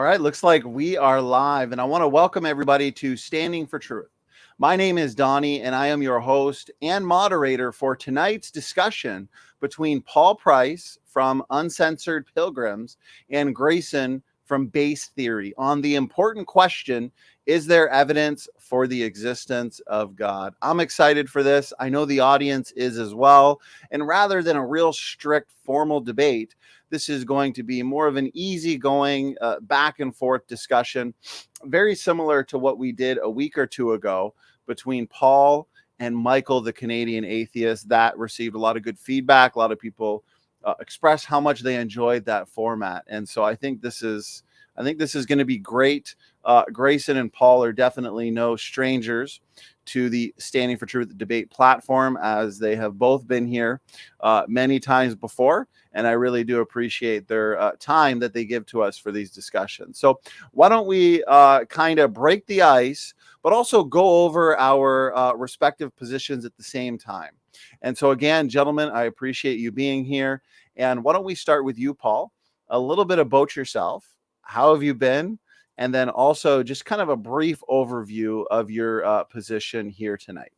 right, looks like we are live, and I want to welcome everybody to Standing for Truth. My name is Donny, and I am your host and moderator for tonight's discussion between Paul Price from Uncensored Pilgrims and Grayson from Base Theory on the important question, is there evidence for the existence of God? I'm excited for this. I know the audience is as well. And rather than a real strict formal debate, this is going to be more of an easygoing back and forth discussion, very similar to what we did a week or two ago between Paul and Michael, the Canadian atheist. That received a lot of good feedback. A lot of people expressed how much they enjoyed that format. And so I think this is going to be great. Grayson and Paul are definitely no strangers to the Standing for Truth debate platform, as they have both been here many times before. And I really do appreciate their time that they give to us for these discussions. So why don't we kind of break the ice, but also go over our respective positions at the same time. And so again, gentlemen, I appreciate you being here. And why don't we start with you, Paul? A little bit about yourself. How have you been? And then also just kind of a brief overview of your position here tonight.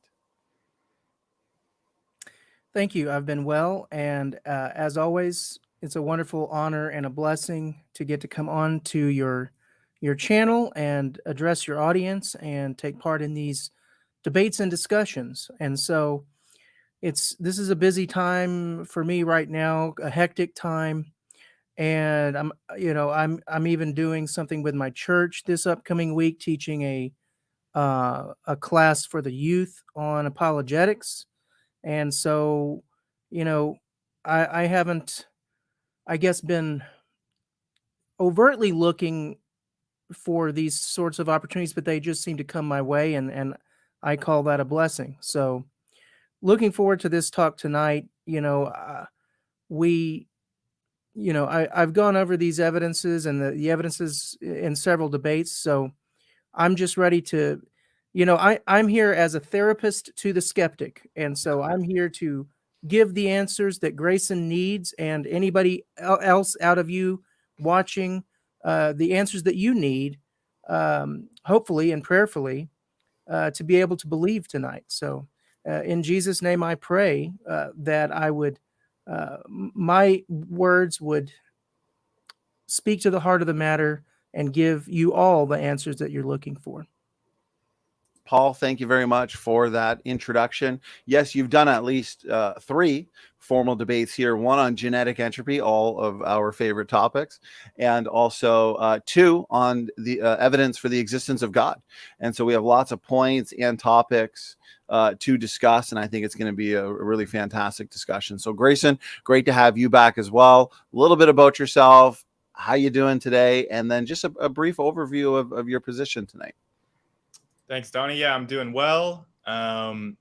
Thank you. I've been well. And as always, it's a wonderful honor and a blessing to get to come on to your channel and address your audience and take part in these debates and discussions. And so this is a busy time for me right now, a hectic time. And I'm even doing something with my church this upcoming week, teaching a class for the youth on apologetics. And so, I haven't, I guess, been overtly looking for these sorts of opportunities, but they just seem to come my way, and I call that a blessing. So looking forward to this talk tonight. I've gone over these evidences and the evidences in several debates. So I'm just ready to, I'm here as a therapist to the skeptic. And so I'm here to give the answers that Grayson needs, and anybody else out of you watching, the answers that you need, hopefully and prayerfully, to be able to believe tonight. So in Jesus' name, I pray that my words would speak to the heart of the matter and give you all the answers that you're looking for. Paul, thank you very much for that introduction. Yes, you've done at least 3 formal debates here, one on genetic entropy, all of our favorite topics, and also 2 on the evidence for the existence of God. And so we have lots of points and topics to discuss, and I think it's going to be a really fantastic discussion. So Grayson, great to have you back as well. A little bit about yourself, how you doing today, and then just a brief overview of your position tonight. Thanks, Donny. Yeah, I'm doing well.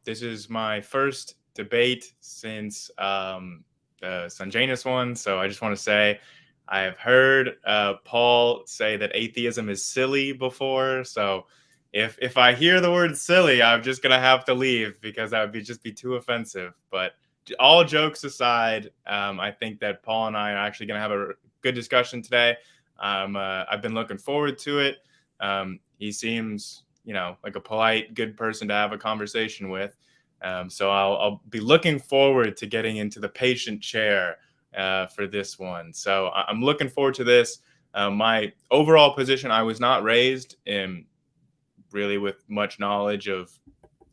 This is my first debate since the Endogenous one. So I just want to say I have heard Paul say that atheism is silly before. So if I hear the word silly, I'm just going to have to leave because that would just be too offensive. But all jokes aside, I think that Paul and I are actually going to have a good discussion today. I've been looking forward to it. He seems like a polite, good person to have a conversation with. So I'll be looking forward to getting into the patient chair for this one. So I'm looking forward to this. My overall position, I was not raised in really with much knowledge of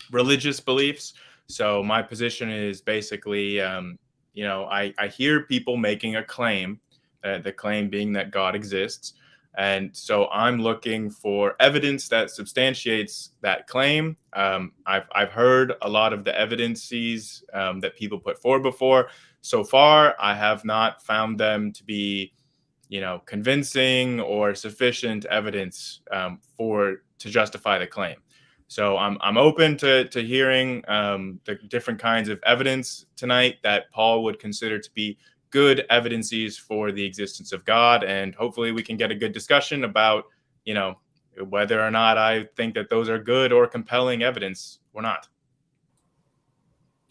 religious beliefs. So my position is basically, I hear people making a claim, the claim being that God exists. And so I'm looking for evidence that substantiates that claim. I've heard a lot of the evidences that people put forward before. So far, I have not found them to be, convincing or sufficient evidence to justify the claim. So I'm open to hearing the different kinds of evidence tonight that Paul would consider to be good evidences for the existence of God, and hopefully we can get a good discussion about, whether or not I think that those are good or compelling evidence or not.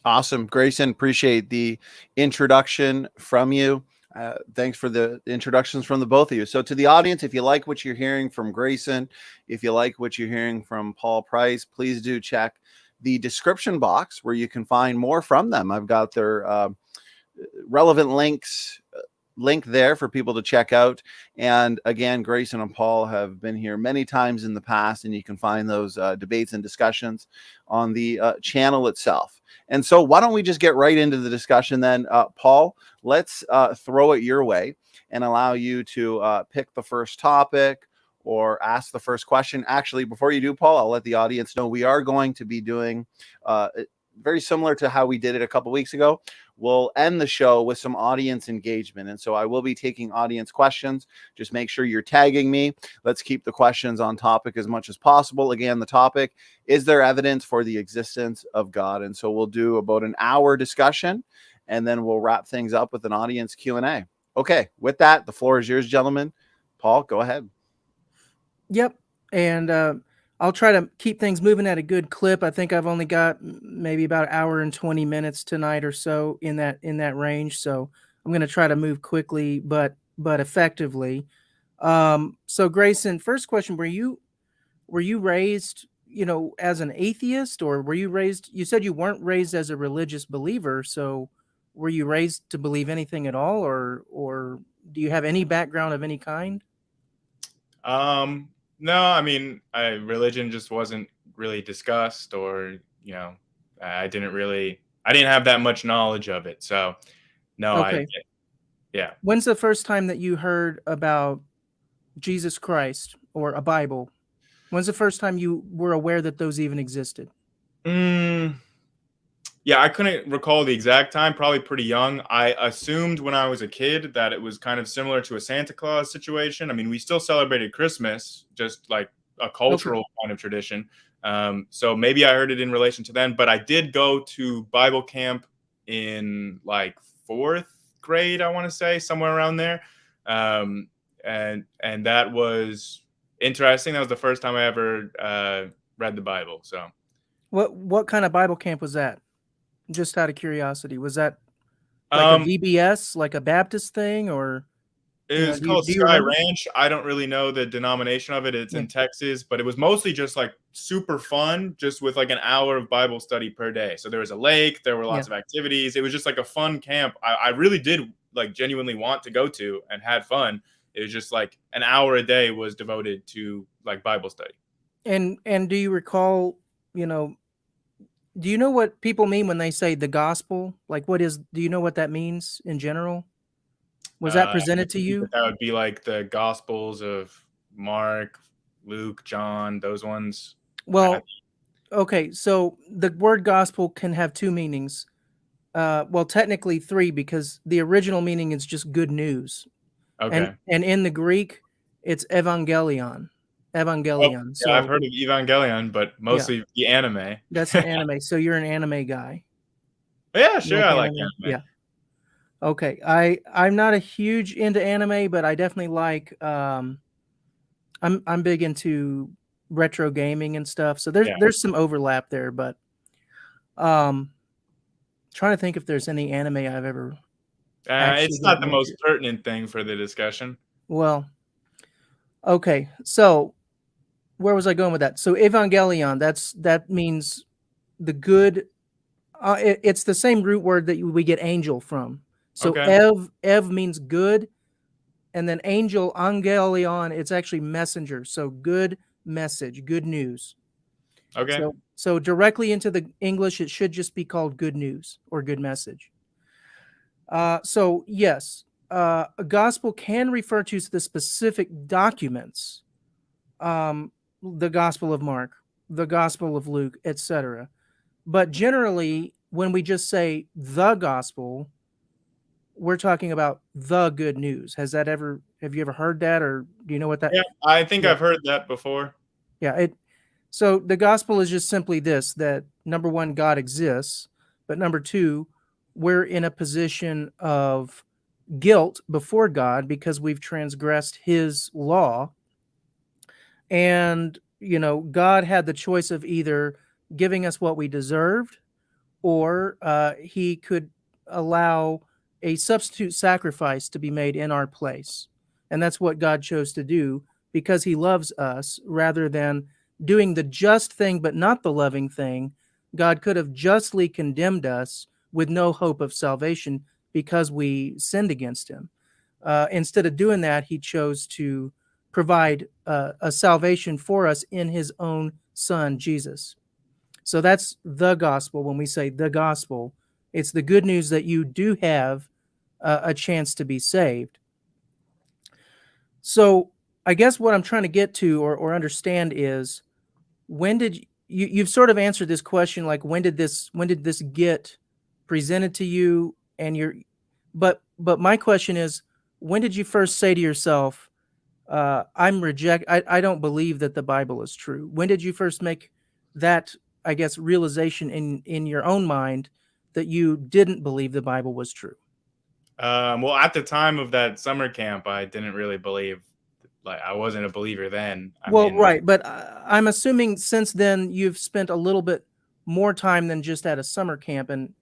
Awesome. Grayson, appreciate the introduction from you. Thanks for the introductions from the both of you. So to the audience, if you like what you're hearing from Grayson, if you like what you're hearing from Paul Price, please do check the description box where you can find more from them. I've got their relevant link there for people to check out. And again, Grayson and Paul have been here many times in the past, and you can find those debates and discussions on the channel itself. And so why don't we just get right into the discussion then? Paul, let's throw it your way and allow you to pick the first topic or ask the first question. Actually, before you do, Paul, I'll let the audience know we are going to be doing very similar to how we did it a couple weeks ago. We'll end the show with some audience engagement. And so I will be taking audience questions. Just make sure you're tagging me. Let's keep the questions on topic as much as possible. Again, the topic, is there evidence for the existence of God? And so we'll do about an hour discussion, and then we'll wrap things up with an audience Q&A. Okay, with that, the floor is yours, gentlemen. Paul, go ahead. Yep. And I'll try to keep things moving at a good clip. I think I've only got maybe about an hour and 20 minutes tonight or so in that range. So I'm going to try to move quickly, but effectively. So Grayson, first question, were you raised, as an atheist, or were you raised, you said you weren't raised as a religious believer. So were you raised to believe anything at all, or do you have any background of any kind? No, I mean, religion just wasn't really discussed, or I didn't have that much knowledge of it. So, no, Okay. Yeah. When's the first time that you heard about Jesus Christ or a Bible? When's the first time you were aware that those even existed? Yeah, I couldn't recall the exact time, probably pretty young. I assumed when I was a kid that it was kind of similar to a Santa Claus situation. I mean, we still celebrated Christmas, just like a cultural kind of tradition. So maybe I heard it in relation to then, but I did go to Bible camp in like 4th grade, I want to say, somewhere around there. And that was interesting. That was the first time I ever read the Bible. So what kind of Bible camp was that? Just out of curiosity, was that like a VBS, like a Baptist thing, or it was called Sky Ranch? I don't really know the denomination of it. It's in Texas, but it was mostly just like super fun, just with like an hour of Bible study per day. So there was a lake, there were lots of activities. It was just like a fun camp. I really did like genuinely want to go to and had fun. It was just like an hour a day was devoted to like Bible study. And do you recall, do you know what people mean when they say the gospel? Like, do you know what that means in general? Was that presented to you? That would be like the Gospels of Mark, Luke, John, those ones. Well, okay. So the word gospel can have two meanings. Well, technically 3, because the original meaning is just good news. Okay. And in the Greek, it's evangelion. Evangelion. Oh, yeah, I've heard of Evangelion, but mostly the anime. That's an anime. So you're an anime guy. Yeah, sure. I like anime. Yeah. Okay. I'm not a huge into anime, but I definitely like I'm big into retro gaming and stuff. So there's some overlap there, but trying to think if there's any anime I've ever it's not the most pertinent thing for the discussion. Well, okay. So where was I going with that? So Evangelion, that means the good. It's the same root word that we get angel from. So ev means good, and then angel, angelion, it's actually messenger. So good message, good news. Okay. So directly into the English, it should just be called good news or good message. So yes, a gospel can refer to the specific documents. The Gospel of Mark, the Gospel of Luke, etc. But generally, when we just say the gospel, we're talking about the good news. Have you ever heard that, or do you know what that? Yeah, I think I've heard that before. Yeah. So the gospel is just simply this: that number one, God exists, but number two, we're in a position of guilt before God because we've transgressed His law. And, God had the choice of either giving us what we deserved, or He could allow a substitute sacrifice to be made in our place. And that's what God chose to do because he loves us rather than doing the just thing but not the loving thing. God could have justly condemned us with no hope of salvation because we sinned against him. Instead of doing that, he chose to provide a salvation for us in his own son, Jesus. So that's the gospel. When we say the gospel, it's the good news that you do have a chance to be saved. So I guess what I'm trying to get to or understand is, when did you've sort of answered this question, like when did this get presented to you, and but my question is, when did you first say to yourself, I don't believe that the Bible is true? When did you first make that, I guess, realization in your own mind that you didn't believe the Bible was true? Well, at the time of that summer camp, I didn't really believe. Like, I wasn't a believer then. I mean, right, but I'm assuming since then you've spent a little bit more time than just at a summer camp, and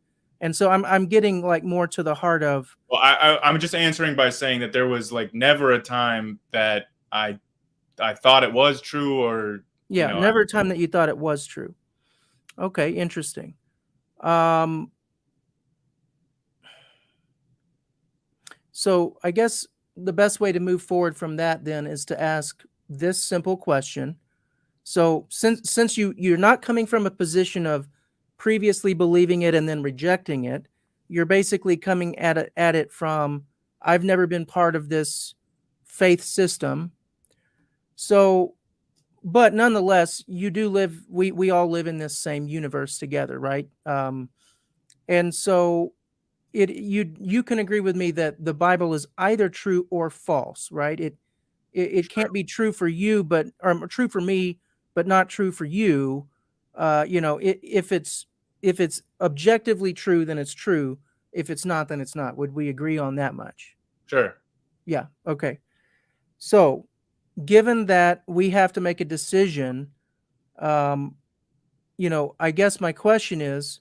so I'm getting like more to the heart of. Well, I'm just answering by saying that there was like never a time that I thought it was true, or never a time that you thought it was true. Okay, interesting. So I guess the best way to move forward from that then is to ask this simple question. So since you're not coming from a position of previously believing it and then rejecting it, you're basically coming at it from, I've never been part of this faith system. So, but nonetheless, you do live, we all live in this same universe together, right? And so you can agree with me that the Bible is either true or false, right? It can't be true for you, or true for me, but not true for you. If it's objectively true, then it's true. If it's not, then it's not. Would we agree on that much? Sure. Yeah. Okay. So, given that we have to make a decision, I guess my question is,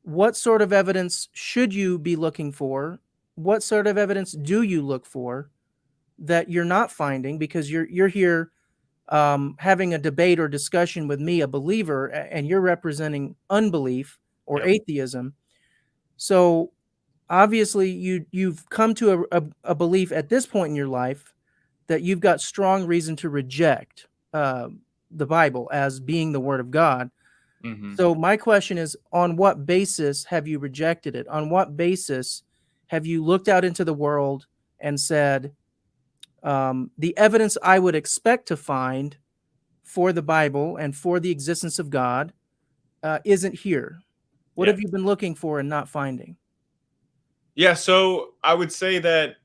what sort of evidence should you be looking for? What sort of evidence do you look for that you're not finding, because you're here having a debate or discussion with me, a believer, and you're representing unbelief or atheism. So obviously you've come to a belief at this point in your life that you've got strong reason to reject the Bible as being the Word of God. Mm-hmm. So my question is, on what basis have you rejected it? On what basis have you looked out into the world and said, the evidence I would expect to find for the Bible and for the existence of God isn't here? What have you been looking for and not finding? Yeah, so I would say that,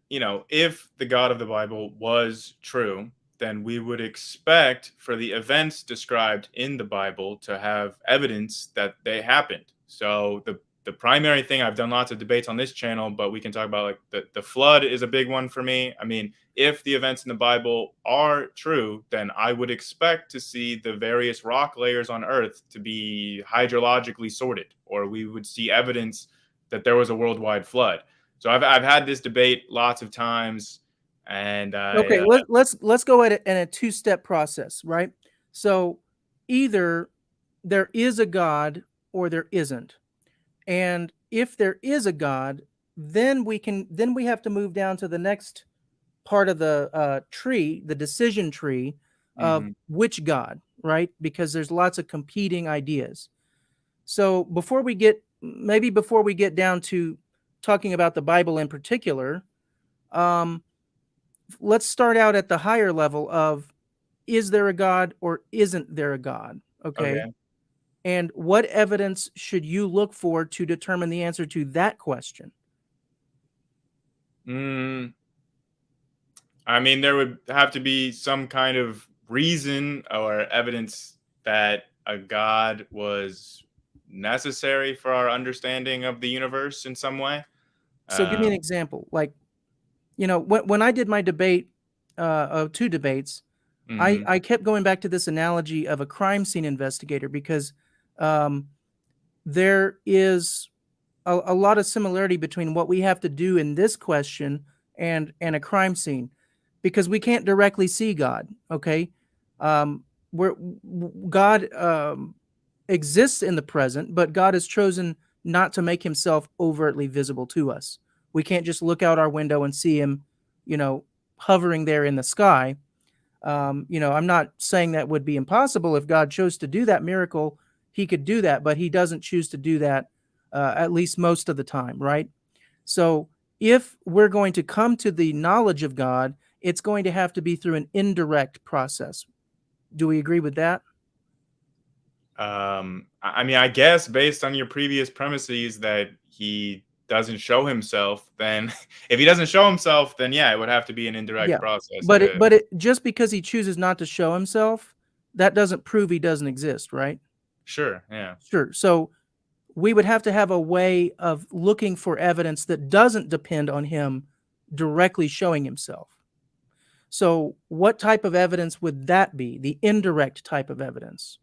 if the God of the Bible was true, then we would expect for the events described in the Bible to have evidence that they happened. So the primary thing, I've done lots of debates on this channel, but we can talk about, like, the flood is a big one for me. I mean, if the events in the Bible are true, then I would expect to see the various rock layers on Earth to be hydrologically sorted, or we would see evidence that there was a worldwide flood. So I've had this debate lots of times. And okay, let's go at it in a two-step process, right? So either there is a God or there isn't. And if there is a God, then we have to move down to the next part of the tree, the decision tree of which God, right? Because there's lots of competing ideas. So before we get down to talking about the Bible in particular, let's start out at the higher level of, is there a God or isn't there a God? Okay. And what evidence should you look for to determine the answer to that question? I mean, there would have to be some kind of reason or evidence that a God was necessary for our understanding of the universe in some way. So give me an example. Like, when I did my debate, of two debates, I kept going back to this analogy of a crime scene investigator, because there is a lot of similarity between what we have to do in this question and a crime scene, because we can't directly see God. Okay, God exists in the present, but God has chosen not to make himself overtly visible to us. We can't just look out our window and see him, hovering there in the sky. I'm not saying that would be impossible. If God chose to do that miracle, he could do that, but he doesn't choose to do that, at least most of the time, right? So if we're going to come to the knowledge of God, it's going to have to be through an indirect process. Do we agree with that? I mean, I guess based on your previous premises that he doesn't show himself, then if he doesn't show himself, then yeah, it would have to be an indirect process. But just because he chooses not to show himself, that doesn't prove he doesn't exist, right? Sure, yeah. Sure. So we would have to have a way of looking for evidence that doesn't depend on him directly showing himself. So what type of evidence would that be? The indirect type of evidence?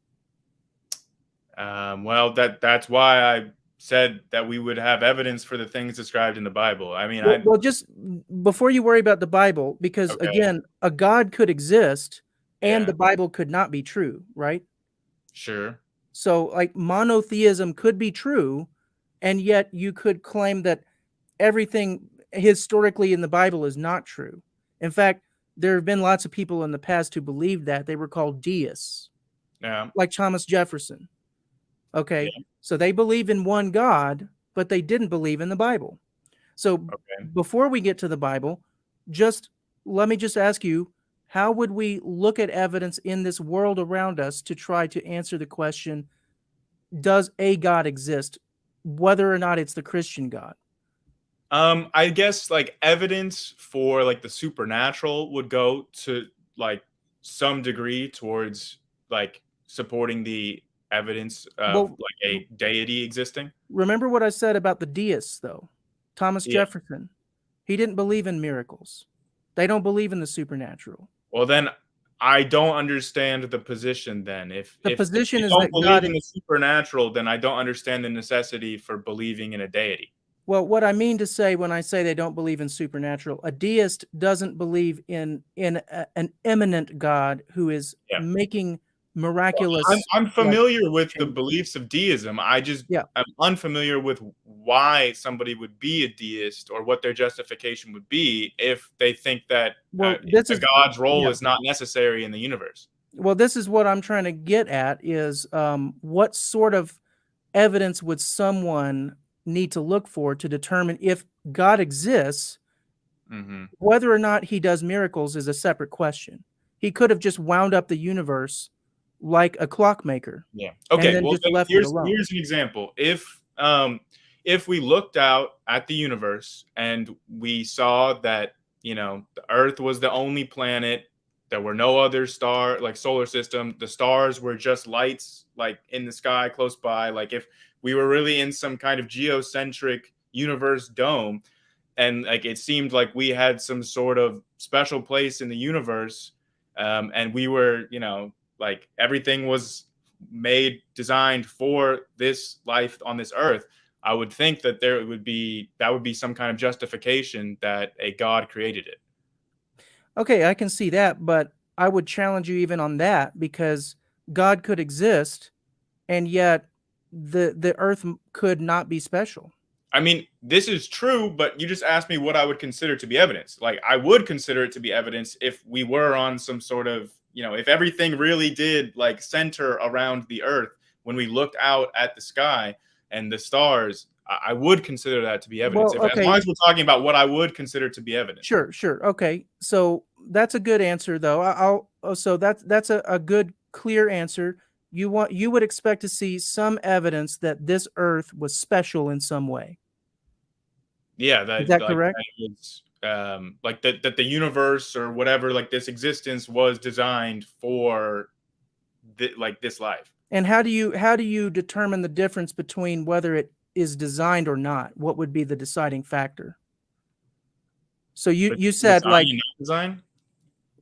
Well, that's why I said that we would have evidence for the things described in the Bible. I mean, well, just before you worry about the Bible, because again, a God could exist and the Bible could not be true, right? Sure. So like monotheism could be true, and yet you could claim that everything historically in the Bible is not true. In fact, there have been lots of people in the past who believed that. They were called deists. Yeah. Like Thomas Jefferson. Okay. Yeah. So they believe in one God, but they didn't believe in the Bible. So before we get to the Bible, let me just ask you, how would we look at evidence in this world around us to try to answer the question, does a God exist, whether or not it's the Christian God? I guess like evidence for like the supernatural would go to like some degree towards like supporting the evidence of like a deity existing. Remember what I said about the deists, though. Thomas Jefferson, he didn't believe in miracles. They don't believe in the supernatural. Well, then I don't understand the position. Then, if position is don't that believe God in the supernatural, then I don't understand the necessity for believing in a deity. Well, what I mean to say when I say they don't believe in supernatural, a deist doesn't believe in an immanent God who is making miraculous. Well, I'm familiar with the beliefs of deism. I'm unfamiliar with why somebody would be a deist or what their justification would be if they think that God's role is not necessary in the universe. Well, this is what I'm trying to get at is what sort of evidence would someone need to look for to determine if God exists? Whether or not he does miracles is a separate question. He could have just wound up the universe like a clockmaker. Yeah. Okay. Well, here's an example. If we looked out at the universe and we saw that the Earth was the only planet, there were no other solar system. The stars were just lights like in the sky close by. Like if we were really in some kind of geocentric universe dome, and like it seemed like we had some sort of special place in the universe, and we were, like everything was designed for this life on this earth, I would think that that would be some kind of justification that a God created it. Okay, I can see that, but I would challenge you even on that, because God could exist and yet the earth could not be special. I mean, this is true, but you just asked me what I would consider to be evidence. Like, I would consider it to be evidence if we were on some sort of, if everything really did like center around the earth when we looked out at the sky and the stars, I would consider that to be evidence. As long as we're talking about what I would consider to be evidence. Sure. Okay. So that's a good answer, though. So that's a good, clear answer. You would expect to see some evidence that this earth was special in some way. Yeah, is that correct? Like that the universe or whatever, like this existence was designed for this life. And how do you determine the difference between whether it is designed or not? What would be the deciding factor? So you said like design.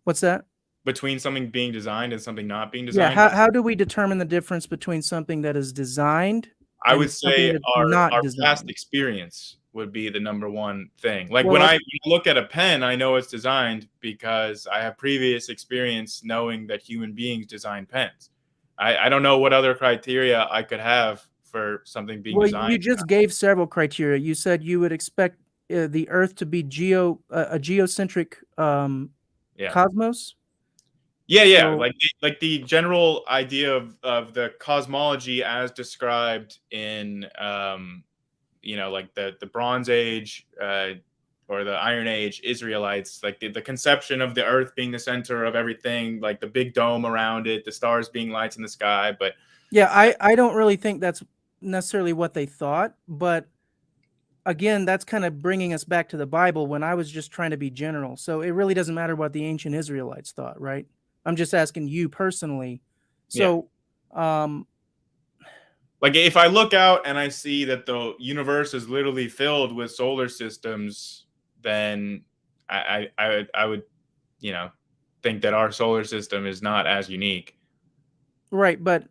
What's that? Between something being designed and something not being designed. Yeah. How do we determine the difference between something that is designed I and would something say that's our not past designed. experience would be the number one thing. Like Well, when I look at a pen, I know it's designed because I have previous experience knowing that human beings design pens. I don't know what other criteria I could have for something being well, designed. you just gave several criteria. You said you would expect the Earth to be a geocentric Yeah. cosmos. Yeah. So, Like the general idea of the cosmology as described in like the Bronze Age or the Iron Age Israelites, like the conception of the Earth being the center of everything, like the big dome around it, the stars being lights in the sky. But yeah, I don't really think that's necessarily what they thought, but again, that's kind of bringing us back to the Bible when I was just trying to be general. So it really doesn't matter what the ancient Israelites thought, right? I'm just asking you personally. So, like if I look out and I see that the universe is literally filled with solar systems, then I would, think that our solar system is not as unique. right, but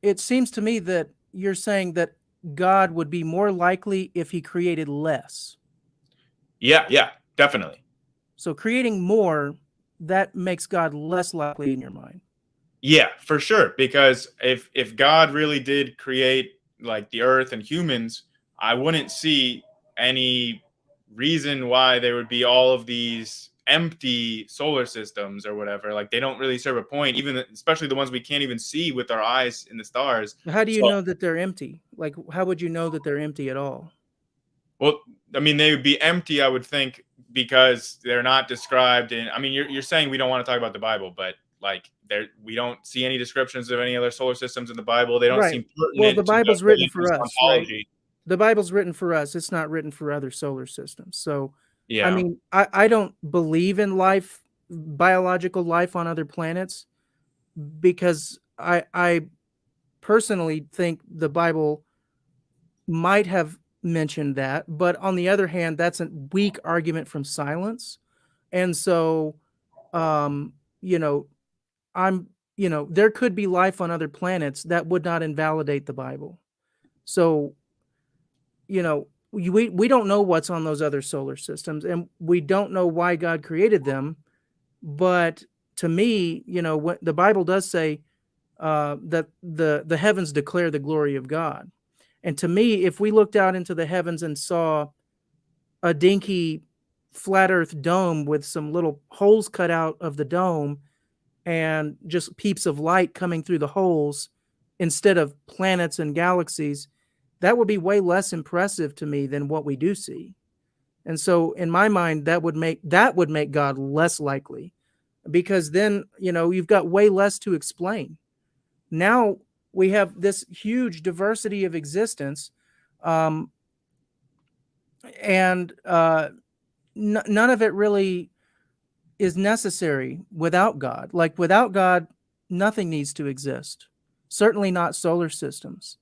it seems to me that you're saying that God would be more likely if he created less. Yeah, definitely. So creating more, that makes God less likely in your mind. Yeah, for sure. Because if God really did create like the earth and humans, I wouldn't see any reason why there would be all of these empty solar systems or whatever. Like they don't really serve a point, even especially the ones we can't even see with our eyes in the stars. How do you So, know that they're empty? Like, how would you know that they're empty at all? well, I mean, they would be empty, I would think, because they're not described in. I mean, you're saying we don't want to talk about the Bible, but like we don't see any descriptions of any other solar systems in the Bible. They don't Right. seem Well, the pertinent to Bible's the written for religious us, right? ontology. The Bible's written for us. It's not written for other solar systems. So, Yeah. I mean, I don't believe in life, biological life on other planets, because I personally think the Bible might have mentioned that, but on the other hand, that's a weak argument from silence. And so, you know, there could be life on other planets that would not invalidate the Bible. So, we don't know what's on those other solar systems, and we don't know why God created them. But to me, what the Bible does say, that the heavens declare the glory of God. And to me, if we looked out into the heavens and saw a dinky flat earth dome with some little holes cut out of the dome and just peeps of light coming through the holes instead of planets and galaxies, that would be way less impressive to me than what we do see. And so in my mind, that would make God less likely, because then, you've got way less to explain. Now we have this huge diversity of existence, and none of it really is necessary without God. Like without God, nothing needs to exist. Certainly not solar systems.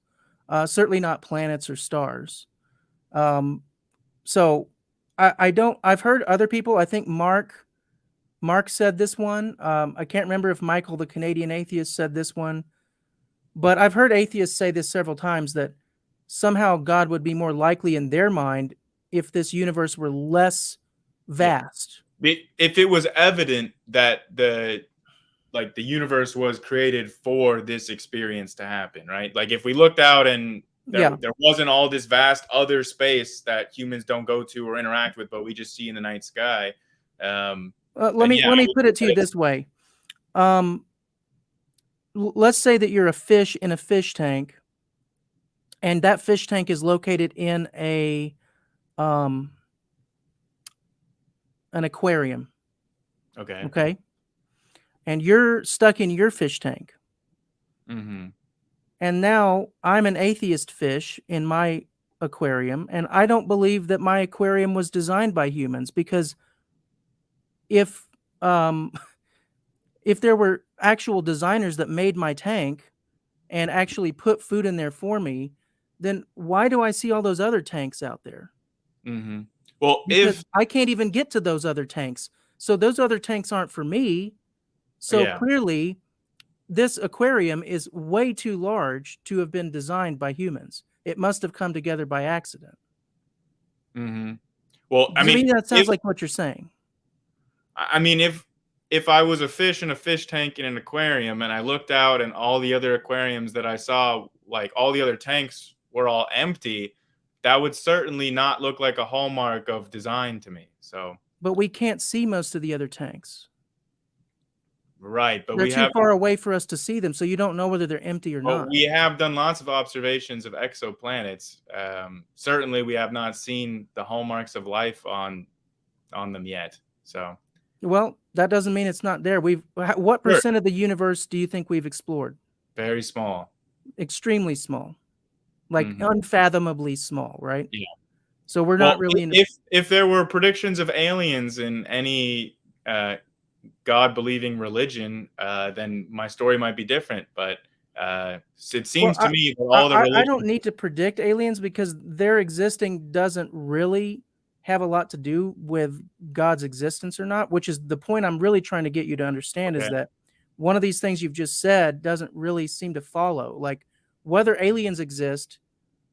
Certainly not planets or stars. So I've heard other people. I think Mark said this one. I can't remember if Michael, the Canadian atheist, said this one, but I've heard atheists say this several times, that somehow God would be more likely in their mind if this universe were less vast. If it was evident that the universe was created for this experience to happen, right? Like if we looked out and there wasn't all this vast other space that humans don't go to or interact with, but we just see in the night sky. Let me put it to you this way. Let's say that you're a fish in a fish tank, and that fish tank is located in an aquarium. Okay. And you're stuck in your fish tank. Mm-hmm. And now I'm an atheist fish in my aquarium, and I don't believe that my aquarium was designed by humans, because if there were actual designers that made my tank and actually put food in there for me, then why do I see all those other tanks out there? Mm-hmm. Well, because I can't even get to those other tanks. So those other tanks aren't for me. So clearly this aquarium is way too large to have been designed by humans. It must have come together by accident. Mm-hmm. Well, I To mean, me, that sounds like what you're saying. I mean, if I was a fish in a fish tank in an aquarium and I looked out and all the other aquariums that I saw, like all the other tanks were all empty, that would certainly not look like a hallmark of design to me. So, but we can't see most of the other tanks. Right, but they're we too have far away for us to see them, so you don't know whether they're empty or not. we have done lots of observations of exoplanets. Certainly, we have not seen the hallmarks of life on them yet. So, well, that doesn't mean it's not there. What percent of the universe do you think we've explored? Very small. Extremely small, like unfathomably small, right? Yeah. So we're not really. If there were predictions of aliens in any God-believing religion, then my story might be different. But it seems to me that all the religions... I don't need to predict aliens because their existing doesn't really have a lot to do with God's existence or not, which is the point I'm really trying to get you to understand. Is that one of these things you've just said doesn't really seem to follow. Like whether aliens exist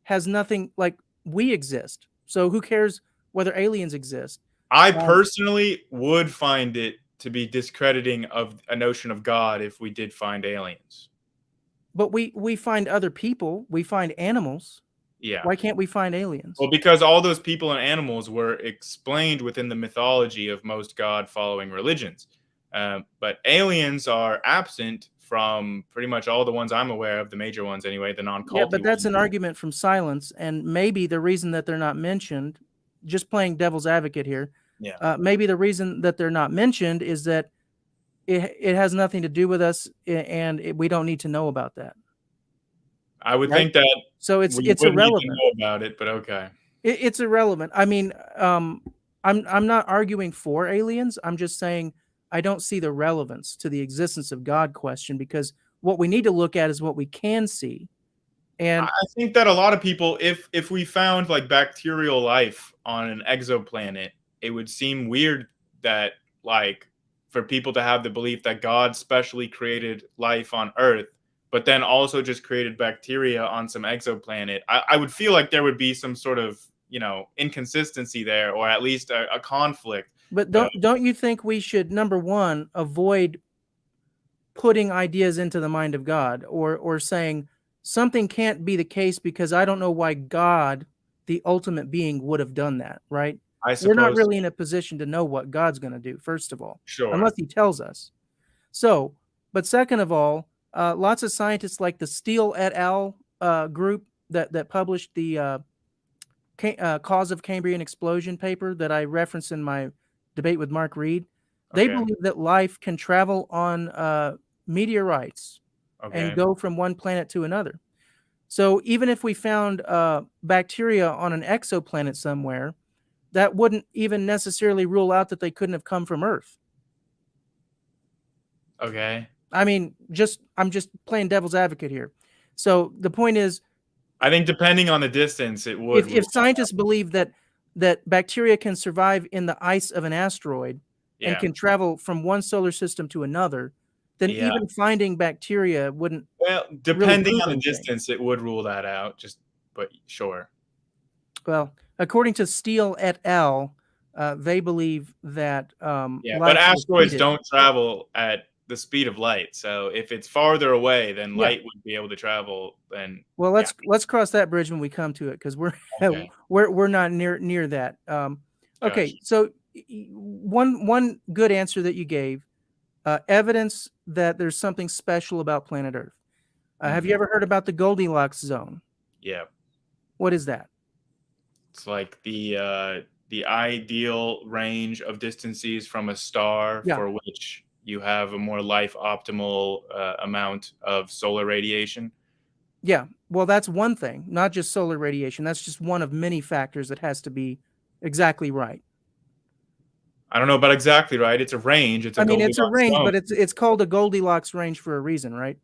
has nothing, like we exist. So who cares whether aliens exist? I personally would find it to be discrediting of a notion of God if we did find aliens. But we find other people, we find animals. Yeah. Why can't we find aliens? Well, because all those people and animals were explained within the mythology of most God-following religions. But aliens are absent from pretty much all the ones I'm aware of, the major ones anyway, the non-culty Yeah, but that's ones. an argument from silence, and maybe the reason that they're not mentioned, just playing devil's advocate here, maybe the reason that they're not mentioned is that it has nothing to do with us, and we don't need to know about that. I would think that. So it's irrelevant. Need to know about it, but okay. It's irrelevant. I mean, I'm not arguing for aliens. I'm just saying I don't see the relevance to the existence of God question, because what we need to look at is what we can see. And I think that a lot of people, if we found like bacterial life on an exoplanet, it would seem weird that like for people to have the belief that God specially created life on Earth, but then also just created bacteria on some exoplanet. I would feel like there would be some sort of, inconsistency there, or at least a conflict. But don't you think we should, number one, avoid putting ideas into the mind of God, or saying something can't be the case because I don't know why God, the ultimate being, would have done that, right? We're not really in a position to know what God's going to do, first of all, unless he tells us. So, but second of all, lots of scientists like the Steele et al. Group that published the Cause of Cambrian Explosion paper that I referenced in my debate with Mark Reed, they believe that life can travel on meteorites and go from one planet to another. So even if we found bacteria on an exoplanet somewhere, that wouldn't even necessarily rule out that they couldn't have come from Earth. Okay. I mean, I'm just playing devil's advocate here. So the point is, I think depending on the distance, it would. If scientists believe that bacteria can survive in the ice of an asteroid and can travel from one solar system to another, then even finding bacteria wouldn't. Well, depending on the distance, it would rule that out. But sure. Well, according to Steele et al., they believe that. But asteroids don't travel at the speed of light. So if it's farther away, then light would be able to travel. Then let's cross that bridge when we come to it, because we're not near that. Okay, so one good answer that you gave, evidence that there's something special about planet Earth. Have you ever heard about the Goldilocks zone? Yeah. What is that? It's like the ideal range of distances from a star for which you have a more life optimal amount of solar radiation. Yeah, well, that's one thing, not just solar radiation. That's just one of many factors that has to be exactly right. I don't know about exactly right. It's a range. It's a range, but it's called a Goldilocks range for a reason, right?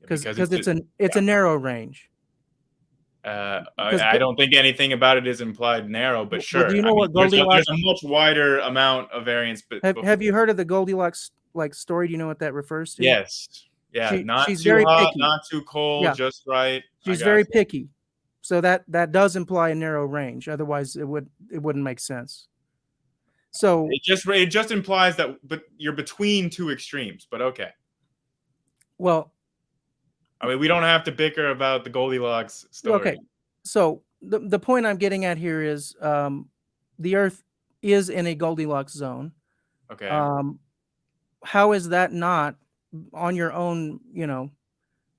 Because it's a narrow range. I don't think anything about it is implied narrow, but sure. Do you know what Goldilocks? There's a much wider amount of variance. Have you heard of the Goldilocks story? Do you know what that refers to? Yes. Yeah, not she's too very hot, picky. not too cold, Yeah. just right. She's very picky. So that does imply a narrow range. Otherwise, it wouldn't make sense. So it just implies that, but you're between two extremes. But okay. Well, I mean, we don't have to bicker about the Goldilocks story. Okay, so the point I'm getting at here is the Earth is in a Goldilocks zone. Okay. How is that not on your own?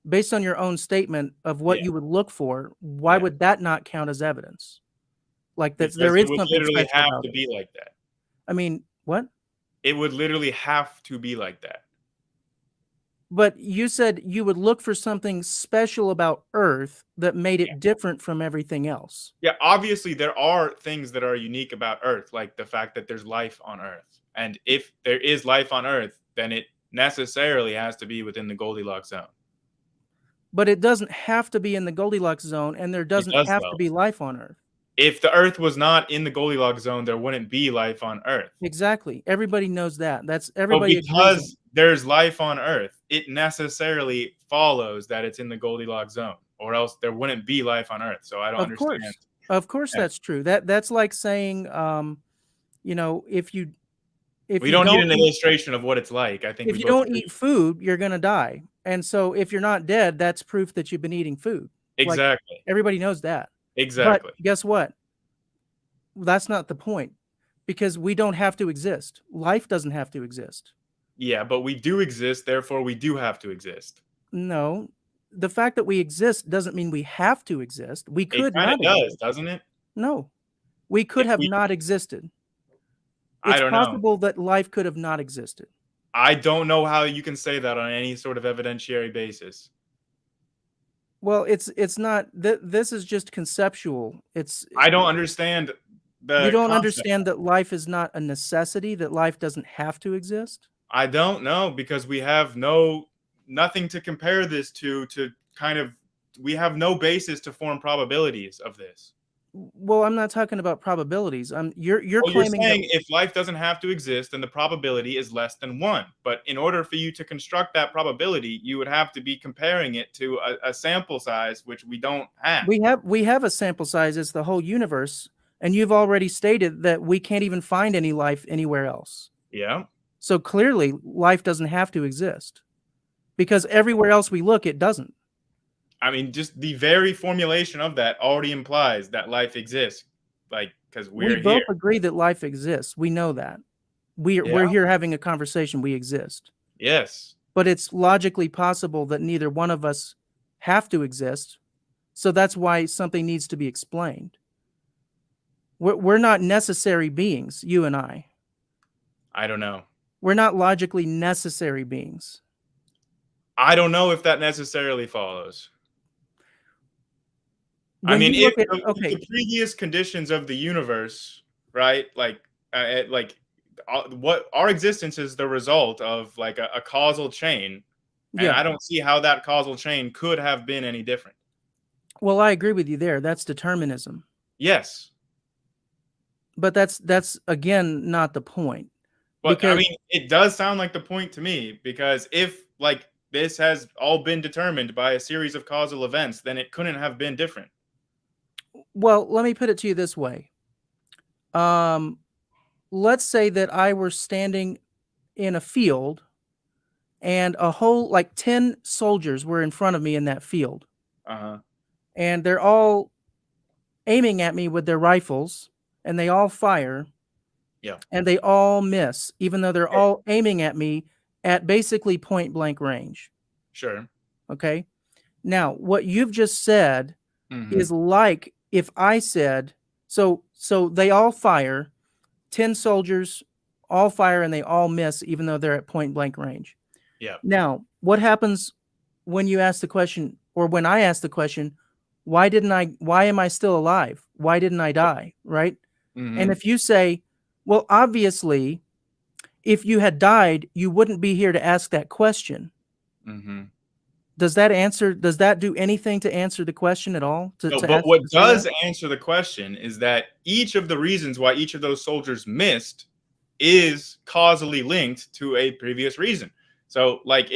Based on your own statement of what you would look for, why would that not count as evidence? Like that there is something literally special have about to it. be like that. I mean, what? It would literally have to be like that. But you said you would look for something special about Earth that made it different from everything else. Yeah, obviously there are things that are unique about Earth, like the fact that there's life on Earth. And if there is life on Earth, then it necessarily has to be within the Goldilocks zone. But it doesn't have to be in the Goldilocks zone, and there doesn't have to be life on Earth. If the Earth was not in the Goldilocks zone, there wouldn't be life on Earth. Exactly. Everybody knows that. That's everybody. But because there's life on Earth, it necessarily follows that it's in the Goldilocks zone, or else there wouldn't be life on Earth. So I don't understand. Of course, that's true. That's like saying, if you we don't need an illustration of what it's like. I think if you don't eat food, you're gonna die. And so if you're not dead, that's proof that you've been eating food. Exactly. Like, everybody knows that. Exactly. But guess what? That's not the point, because we don't have to exist. Life doesn't have to exist. Yeah, but we do exist, therefore we do have to exist. No, the fact that we exist doesn't mean we have to exist. We could not. It does, doesn't it? No, we could have not existed. It's possible that life could have not existed. I don't know how you can say that on any sort of evidentiary basis. Well, it's not. This is just conceptual. I don't understand the. You don't understand that life is not a necessity. That life doesn't have to exist. I don't know, because we have nothing to compare this to we have no basis to form probabilities of this. Well, I'm not talking about probabilities. You're claiming you're saying if life doesn't have to exist, then the probability is less than 1. But in order for you to construct that probability, you would have to be comparing it to a sample size, which we don't have. We have a sample size. It's the whole universe, and you've already stated that we can't even find any life anywhere else. Yeah. So clearly, life doesn't have to exist, because everywhere else we look, it doesn't. I mean, just the very formulation of that already implies that life exists, because we're here. We both agree that life exists. We know that. We're here having a conversation. We exist. Yes. But it's logically possible that neither one of us have to exist. So that's why something needs to be explained. We're not necessary beings, you and I. I don't know. We're not logically necessary beings. I don't know if that necessarily follows. When the previous conditions of the universe, right? What our existence is the result of a causal chain. And I don't see how that causal chain could have been any different. Well, I agree with you there. That's determinism. Yes. But that's again not the point. But I mean, it does sound like the point to me, because if this has all been determined by a series of causal events, then it couldn't have been different. Well, let me put it to you this way. Let's say that I were standing in a field, and a whole 10 soldiers were in front of me in that field. Uh-huh. And they're all aiming at me with their rifles, and they all fire. Yeah. And they all miss, even though they're all aiming at me at basically point blank range. Sure. Okay. Now, what you've just said is like if I said, so they all fire, 10 soldiers all fire, and they all miss, even though they're at point blank range. Yeah. Now, what happens when you ask the question, or when I ask the question, why am I still alive? Why didn't I die? Right. And if you say, well, obviously, if you had died, you wouldn't be here to ask that question. Does that do anything to answer the question at all? But what does answer the question is that each of the reasons why each of those soldiers missed is causally linked to a previous reason. So like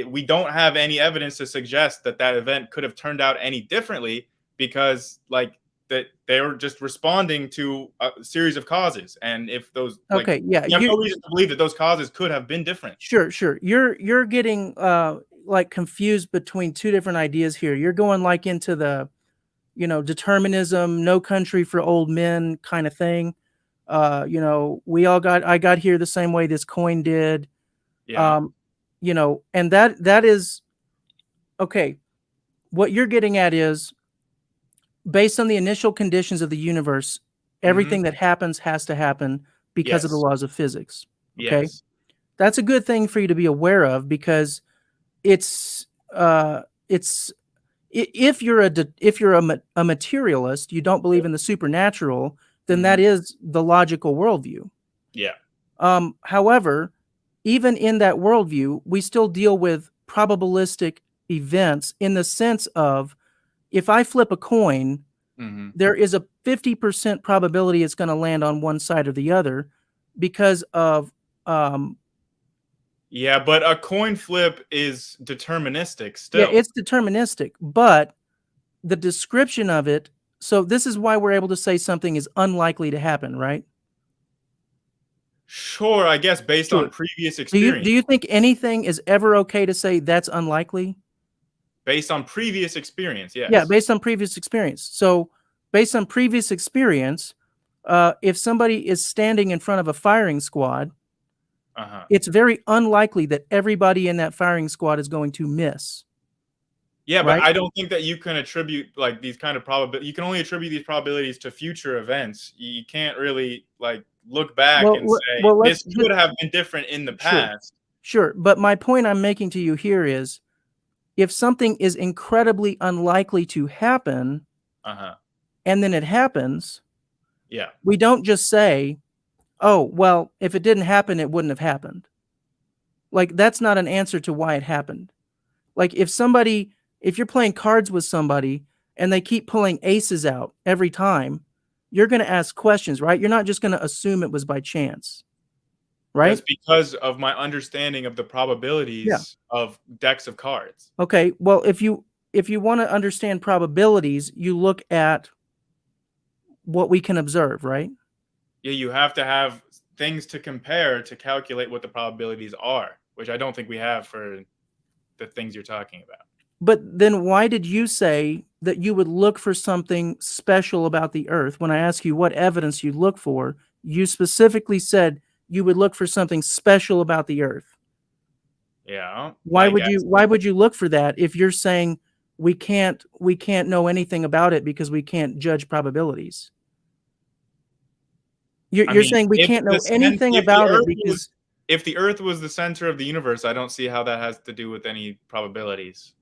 we don't have any evidence to suggest that that event could have turned out any differently, because like that they were just responding to a series of causes. And if those Okay, yeah, you have no reason to believe that those causes could have been different. Sure. You're getting like confused between two different ideas here. You're going like into the, determinism, no country for old men kind of thing. I got here the same way this coin did. Yeah. And that is okay. What you're getting at is based on the initial conditions of the universe, everything that happens has to happen because of the laws of physics. Okay. Yes. That's a good thing for you to be aware of, because if you're a materialist, you don't believe in the supernatural, then that is the logical worldview. Yeah. However, even in that worldview, we still deal with probabilistic events in the sense of, if I flip a coin, there is a 50% probability it's going to land on one side or the other because of yeah, but a coin flip is deterministic still. Yeah, it's deterministic, but the description of it, so this is why we're able to say something is unlikely to happen, right? Sure, I guess based on previous experience. Do you think anything is ever okay to say that's unlikely? Based on previous experience, yes. Yeah, based on previous experience. So based on previous experience, if somebody is standing in front of a firing squad, it's very unlikely that everybody in that firing squad is going to miss. Yeah, but I don't think that you can attribute like these kind of probabilities. You can only attribute these probabilities to future events. You can't really like look back and say this could have been different in the past. Sure, but my point I'm making to you here is, if something is incredibly unlikely to happen, and then it happens, we don't just say, oh, well, if it didn't happen, it wouldn't have happened. Like, that's not an answer to why it happened. Like, if you're playing cards with somebody and they keep pulling aces out every time, you're going to ask questions, right? You're not just going to assume it was by chance, right? That's because of my understanding of the probabilities of decks of cards. Okay, well, if you want to understand probabilities, you look at what we can observe, right? Yeah, you have to have things to compare to calculate what the probabilities are, which I don't think we have for the things you're talking about. But then why did you say that you would look for something special about the Earth? When I ask you what evidence you look for, you specifically said you would look for something special about the Earth. Yeah. Why would you look for that if you're saying we can't know anything about it because we can't judge probabilities? You're saying we can't know anything about it because if the Earth was the center of the universe, I don't see how that has to do with any probabilities.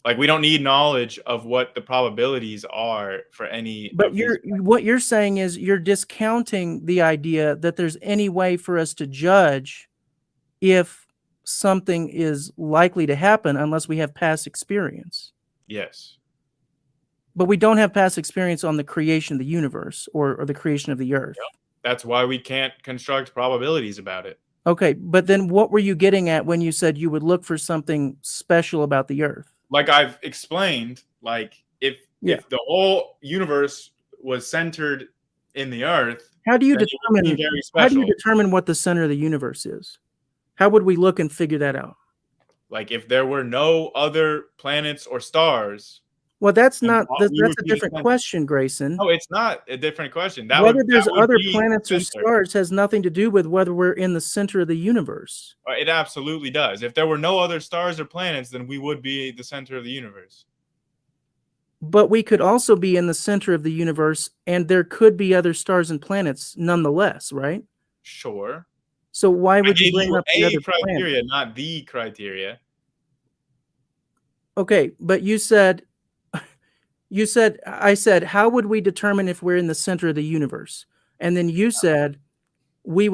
Like, we don't need knowledge of what the probabilities are for any. But what you're saying is you're discounting the idea that there's any way for us to judge if something is likely to happen unless we have past experience. Yes. But we don't have past experience on the creation of the universe or the creation of the Earth. Yep. That's why we can't construct probabilities about it. Okay, but then what were you getting at when you said you would look for something special about the Earth? Like I've explained, like if the whole universe was centered in the Earth, how do you determine what the center of the universe is? How would we look and figure that out? Like if there were no other planets or stars. Well, that's a different question, Grayson. No, it's not a different question. Whether there's other planets or stars has nothing to do with whether we're in the center of the universe. It absolutely does. If there were no other stars or planets, then we would be the center of the universe. But we could also be in the center of the universe, and there could be other stars and planets nonetheless, right? Sure. So why would you bring up the other criteria, not the criteria? Okay, but I said, how would we determine if we're in the center of the universe? And then you said there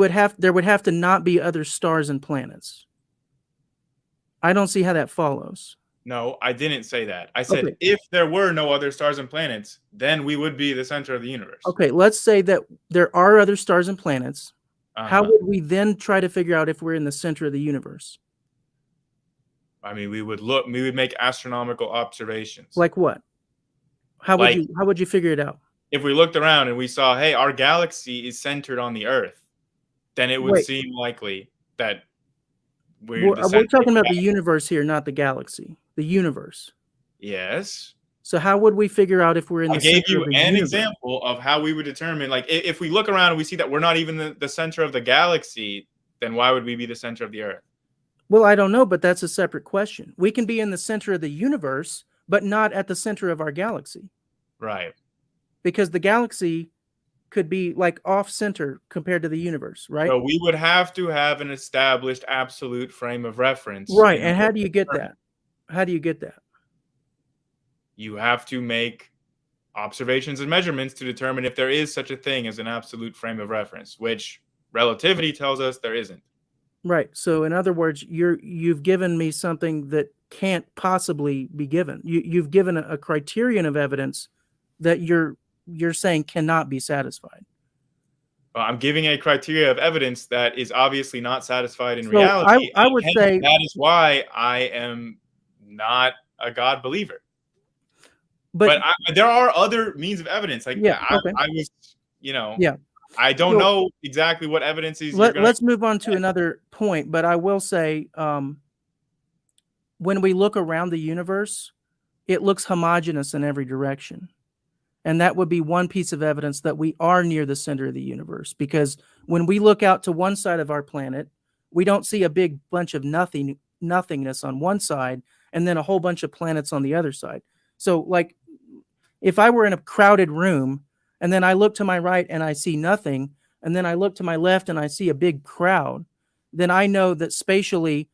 would have to not be other stars and planets. I don't see how that follows. No, I didn't say that. I said if there were no other stars and planets, then we would be the center of the universe. Okay, let's say that there are other stars and planets. How would we then try to figure out if we're in the center of the universe? I mean, we would make astronomical observations. Like what? How would you figure it out? If we looked around and we saw, hey, our galaxy is centered on the Earth, then it would seem likely that we're talking about the universe here, not the galaxy. The universe. Yes. So how would we figure out if we're in the center of the universe? I gave you an example of how we would determine, like, if we look around and we see that we're not even the center of the galaxy, then why would we be the center of the Earth? Well, I don't know, but that's a separate question. We can be in the center of the universe, but not at the center of our galaxy. Right. Because the galaxy could be like off center compared to the universe, right? So we would have to have an established absolute frame of reference. Right. And how do you get that? How do you get that? You have to make observations and measurements to determine if there is such a thing as an absolute frame of reference, which relativity tells us there isn't. Right. So in other words, you've given me something that can't possibly be given. You've given a criterion of evidence that you're saying cannot be satisfied. Well, I'm giving a criteria of evidence that is obviously not satisfied in reality. I would say that is why I am not a God believer. But there are other means of evidence. Like I was, I don't know exactly what evidence is. Let's move on to another point. But I will say, when we look around the universe, it looks homogeneous in every direction. And that would be one piece of evidence that we are near the center of the universe. Because when we look out to one side of our planet, we don't see a big bunch of nothingness on one side and then a whole bunch of planets on the other side. So, like, if I were in a crowded room and then I look to my right and I see nothing, and then I look to my left and I see a big crowd, then I know that spatially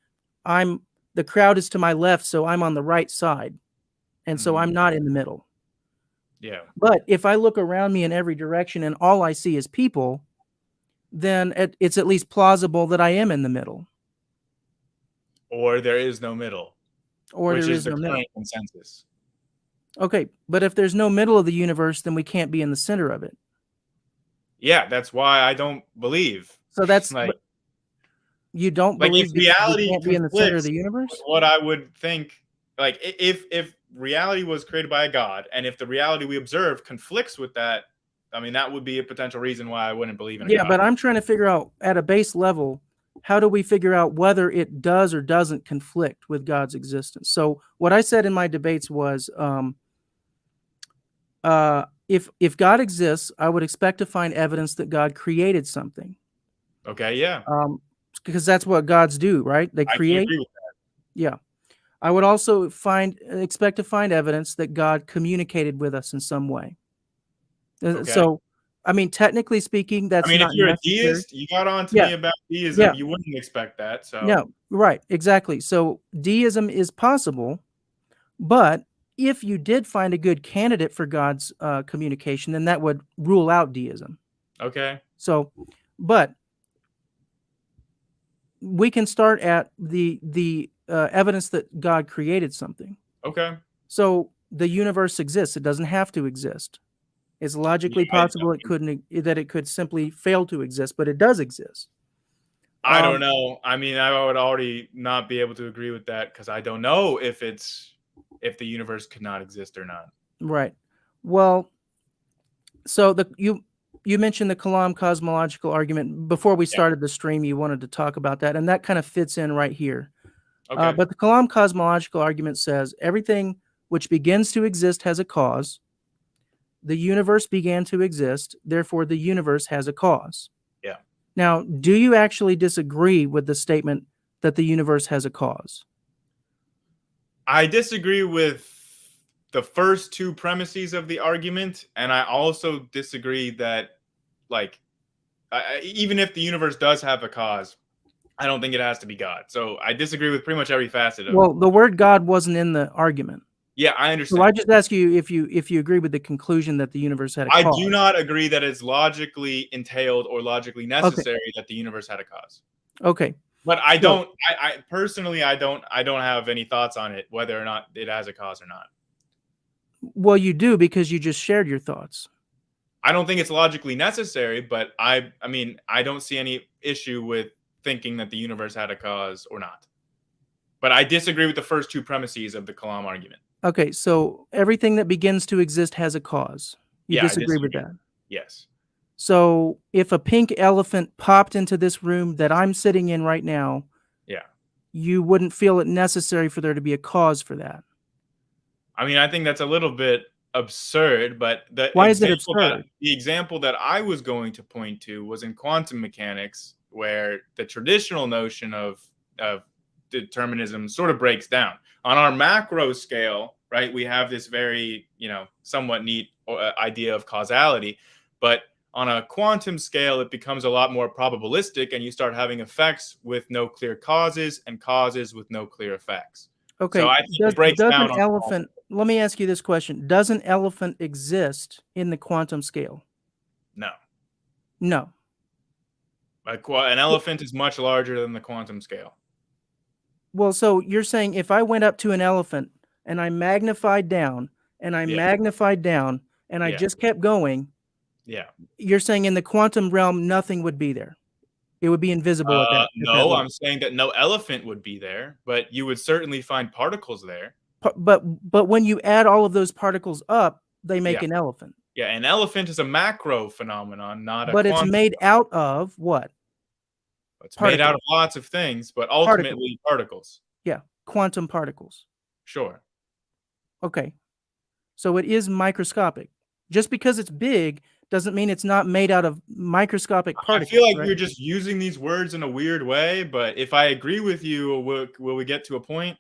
the crowd is to my left, so I'm on the right side. And so I'm not in the middle. Yeah. But if I look around me in every direction and all I see is people, then it's at least plausible that I am in the middle. Or there is no middle. Which is the current consensus. Okay, but if there's no middle of the universe, then we can't be in the center of it. Yeah, that's why I don't believe. So that's like, you don't believe if reality can't be in the center of the universe? What I would think, like, if reality was created by a God, and if the reality we observe conflicts with that, I mean, that would be a potential reason why I wouldn't believe in a God. Yeah, but I'm trying to figure out at a base level, how do we figure out whether it does or doesn't conflict with God's existence? So what I said in my debates was, if God exists, I would expect to find evidence that God created something. Okay, yeah. Because that's what gods do, right? They create. I agree with that. Yeah. I would also expect to find evidence that God communicated with us in some way. Okay. So, I mean, technically speaking, that's not if you're necessary. a deist, you got on to me about deism. You wouldn't expect that. So no, right, exactly. So deism is possible, but if you did find a good candidate for God's communication, then that would rule out deism. Okay. So, but we can start at the evidence that God created something. Okay. So the universe exists. It doesn't have to exist. It's logically possible that it could simply fail to exist, but it does exist. I don't know. I mean, I would already not be able to agree with that because I don't know if the universe could not exist or not. Right. Well, so you mentioned the Kalam cosmological argument before we started the stream. You wanted to talk about that, and that kind of fits in right here. Okay. But the Kalam cosmological argument says everything which begins to exist has a cause. The universe began to exist, therefore the universe has a cause. Yeah. Now, do you actually disagree with the statement that the universe has a cause? I disagree with the first two premises of the argument, and I also disagree that, like, even if the universe does have a cause, I don't think it has to be God. So I disagree with pretty much every facet of it. Well, the word God wasn't in the argument. Yeah, I understand. So I just ask you if you agree with the conclusion that the universe had a cause. I do not agree that it's logically entailed or logically necessary that the universe had a cause. Okay. But I don't. I personally, I don't have any thoughts on it, whether or not it has a cause or not. Well, you do because you just shared your thoughts. I don't think it's logically necessary, but I mean, I don't see any issue with thinking that the universe had a cause or not. But I disagree with the first two premises of the Kalam argument. Okay, so everything that begins to exist has a cause. You Yeah, I disagree with disagree. that? Yes. So if a pink elephant popped into this room that I'm sitting in right now, Yeah. you wouldn't feel it necessary for there to be a cause for that. I mean, I think that's a little bit absurd, but Why is it absurd? The example that I was going to point to was in quantum mechanics, where the traditional notion of determinism sort of breaks down. On our macro scale, right, we have this very, somewhat neat idea of causality, but on a quantum scale, it becomes a lot more probabilistic, and you start having effects with no clear causes and causes with no clear effects. Okay, so I think it breaks does down an elephant, let me ask you this question. Does an elephant exist in the quantum scale? No. No. An elephant is much larger than the quantum scale. Well, so you're saying if I went up to an elephant and I magnified down and I magnified down and I just kept going, you're saying in the quantum realm, nothing would be there. It would be invisible at that. No, I'm saying that no elephant would be there, but you would certainly find particles there. But when you add all of those particles up, they make an elephant. Yeah, an elephant is a macro phenomenon, not a But quantum. it's made out of what? It's made out of lots of things, but ultimately particles. Yeah, quantum particles. Sure. Okay. So it is microscopic. Just because it's big doesn't mean it's not made out of microscopic particles. I feel like you're just using these words in a weird way, but if I agree with you, will we get to a point?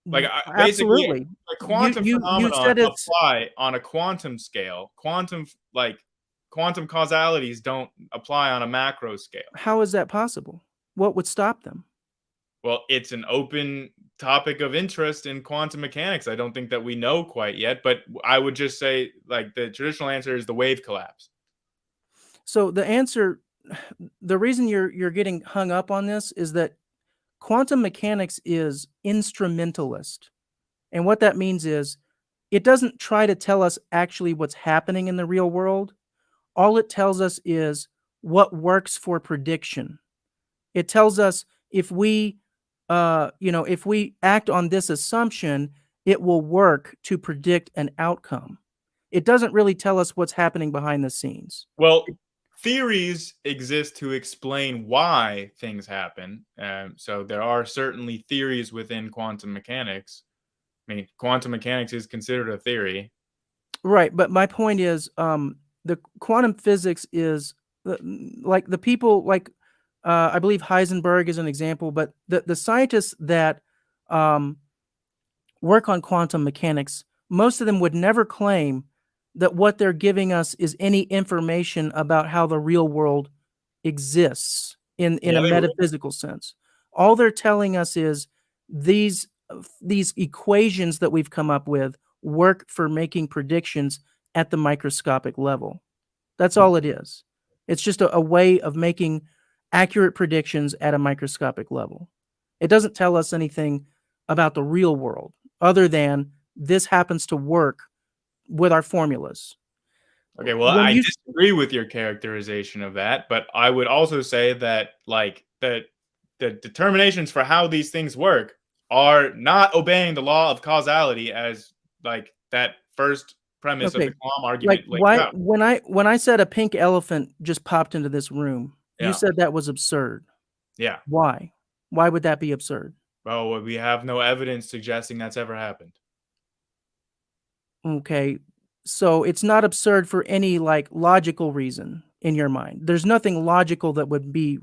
Like, absolutely, basically, a quantum phenomenon apply on a quantum scale. Quantum causalities don't apply on a macro scale. How is that possible? What would stop them? Well, it's an open topic of interest in quantum mechanics. I don't think that we know quite yet, but I would just say, like, the traditional answer is the wave collapse. So the answer, the reason you're getting hung up on this is that quantum mechanics is instrumentalist. And what that means is it doesn't try to tell us actually what's happening in the real world. All it tells us is what works for prediction. It tells us if we act on this assumption, it will work to predict an outcome. It doesn't really tell us what's happening behind the scenes. Well, theories exist to explain why things happen. So there are certainly theories within quantum mechanics. I mean, quantum mechanics is considered a theory. Right. But my point is, the quantum physics is like the people like, I believe Heisenberg is an example, but the scientists that work on quantum mechanics, most of them would never claim that what they're giving us is any information about how the real world exists in a metaphysical sense. All they're telling us is these equations that we've come up with work for making predictions at the microscopic level. That's all it is. It's just a way of making accurate predictions at a microscopic level. It doesn't tell us anything about the real world other than this happens to work with our formulas. Okay, well, I disagree with your characterization of that, but I would also say that, like, the determinations for how these things work are not obeying the law of causality as, like, that first premise of the Kalam argument. Like, when I said a pink elephant just popped into this room, you said that was absurd. Yeah. Why? Why would that be absurd? Well, we have no evidence suggesting that's ever happened. Okay, so it's not absurd for any, like, logical reason in your mind. There's nothing logical that would be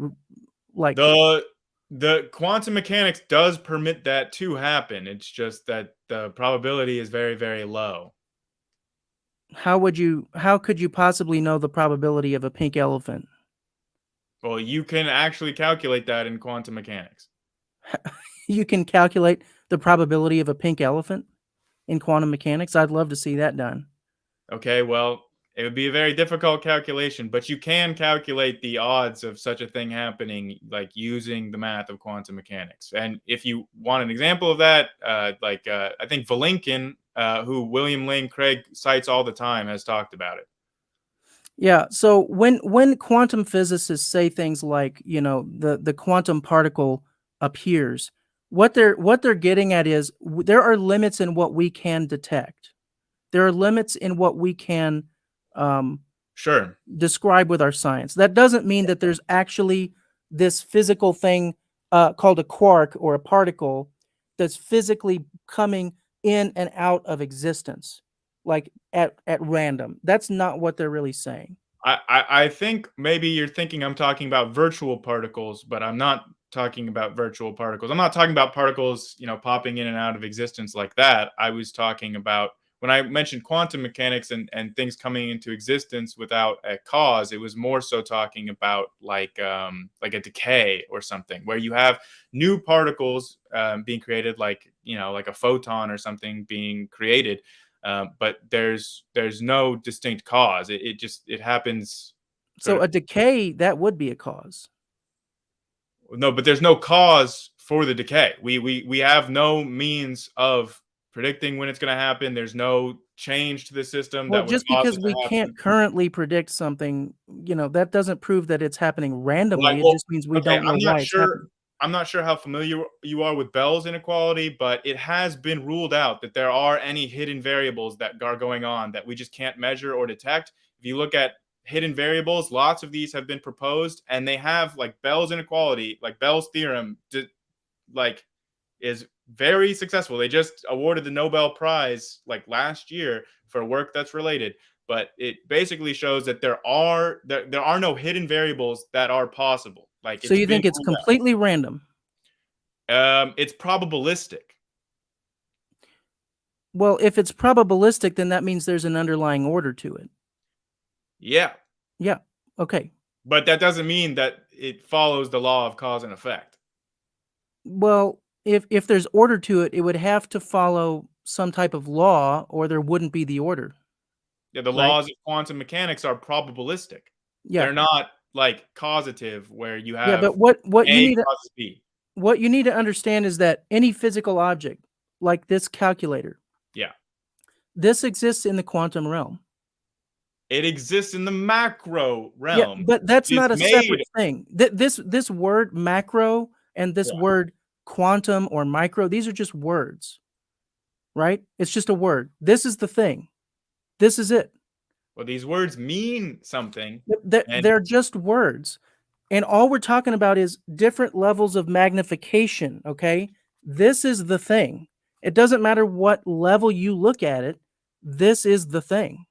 like the quantum mechanics does permit that to happen. It's just that the probability is very, very low. How could you possibly know the probability of a pink elephant? Well, you can actually calculate that in quantum mechanics. You can calculate the probability of a pink elephant in quantum mechanics? I'd love to see that done. Okay, well, it would be a very difficult calculation, but you can calculate the odds of such a thing happening, like, using the math of quantum mechanics. And if you want an example of that, I think Vilenkin, who William Lane Craig cites all the time, has talked about it. Yeah. So when quantum physicists say things like, the quantum particle appears, what they're getting at is there are limits in what we can detect. There are limits in what we can Sure. describe with our science. That doesn't mean that there's actually this physical thing called a quark or a particle that's physically coming in and out of existence, like at random. That's not what they're really saying. I think maybe you're thinking I'm talking about virtual particles, but I'm not talking about virtual particles. I'm not talking about particles, popping in and out of existence like that. I was talking about, when I mentioned quantum mechanics and things coming into existence without a cause, it was more so talking about like a decay or something, where you have new particles being created, like a photon or something being created. But there's no distinct cause. It happens. So a decay, that would be a cause. No, but there's no cause for the decay. We have no means of predicting when it's going to happen. There's no change to the system. Well, that would just cause because it to we happen. can't currently predict something, that doesn't prove that it's happening randomly. It just means we don't know why it's happening. I'm not sure how familiar you are with Bell's inequality, but it has been ruled out that there are any hidden variables that are going on that we just can't measure or detect. If you look at hidden variables, lots of these have been proposed, and they have, like, Bell's inequality, like Bell's theorem, is very successful. They just awarded the Nobel Prize like last year for work that's related. But it basically shows that there are no hidden variables that are possible. Like, so you think it's completely random? It's probabilistic. Well, if it's probabilistic, then that means there's an underlying order to it. Yeah. Yeah. Okay. But that doesn't mean that it follows the law of cause and effect. Well, if there's order to it, it would have to follow some type of law, or there wouldn't be the order. Yeah, the laws of quantum mechanics are probabilistic. Yeah. They're not like causative, where you have but what you need causes B. What you need to understand is that any physical object, like this calculator, this exists in the quantum realm. It exists in the macro realm. Yeah, but that's not a separate thing. This word macro and this word quantum or micro, these are just words, right? It's just a word. This is the thing. This is it. Well, these words mean something. They're just words. And all we're talking about is different levels of magnification, okay? This is the thing. It doesn't matter what level you look at it. This is the thing.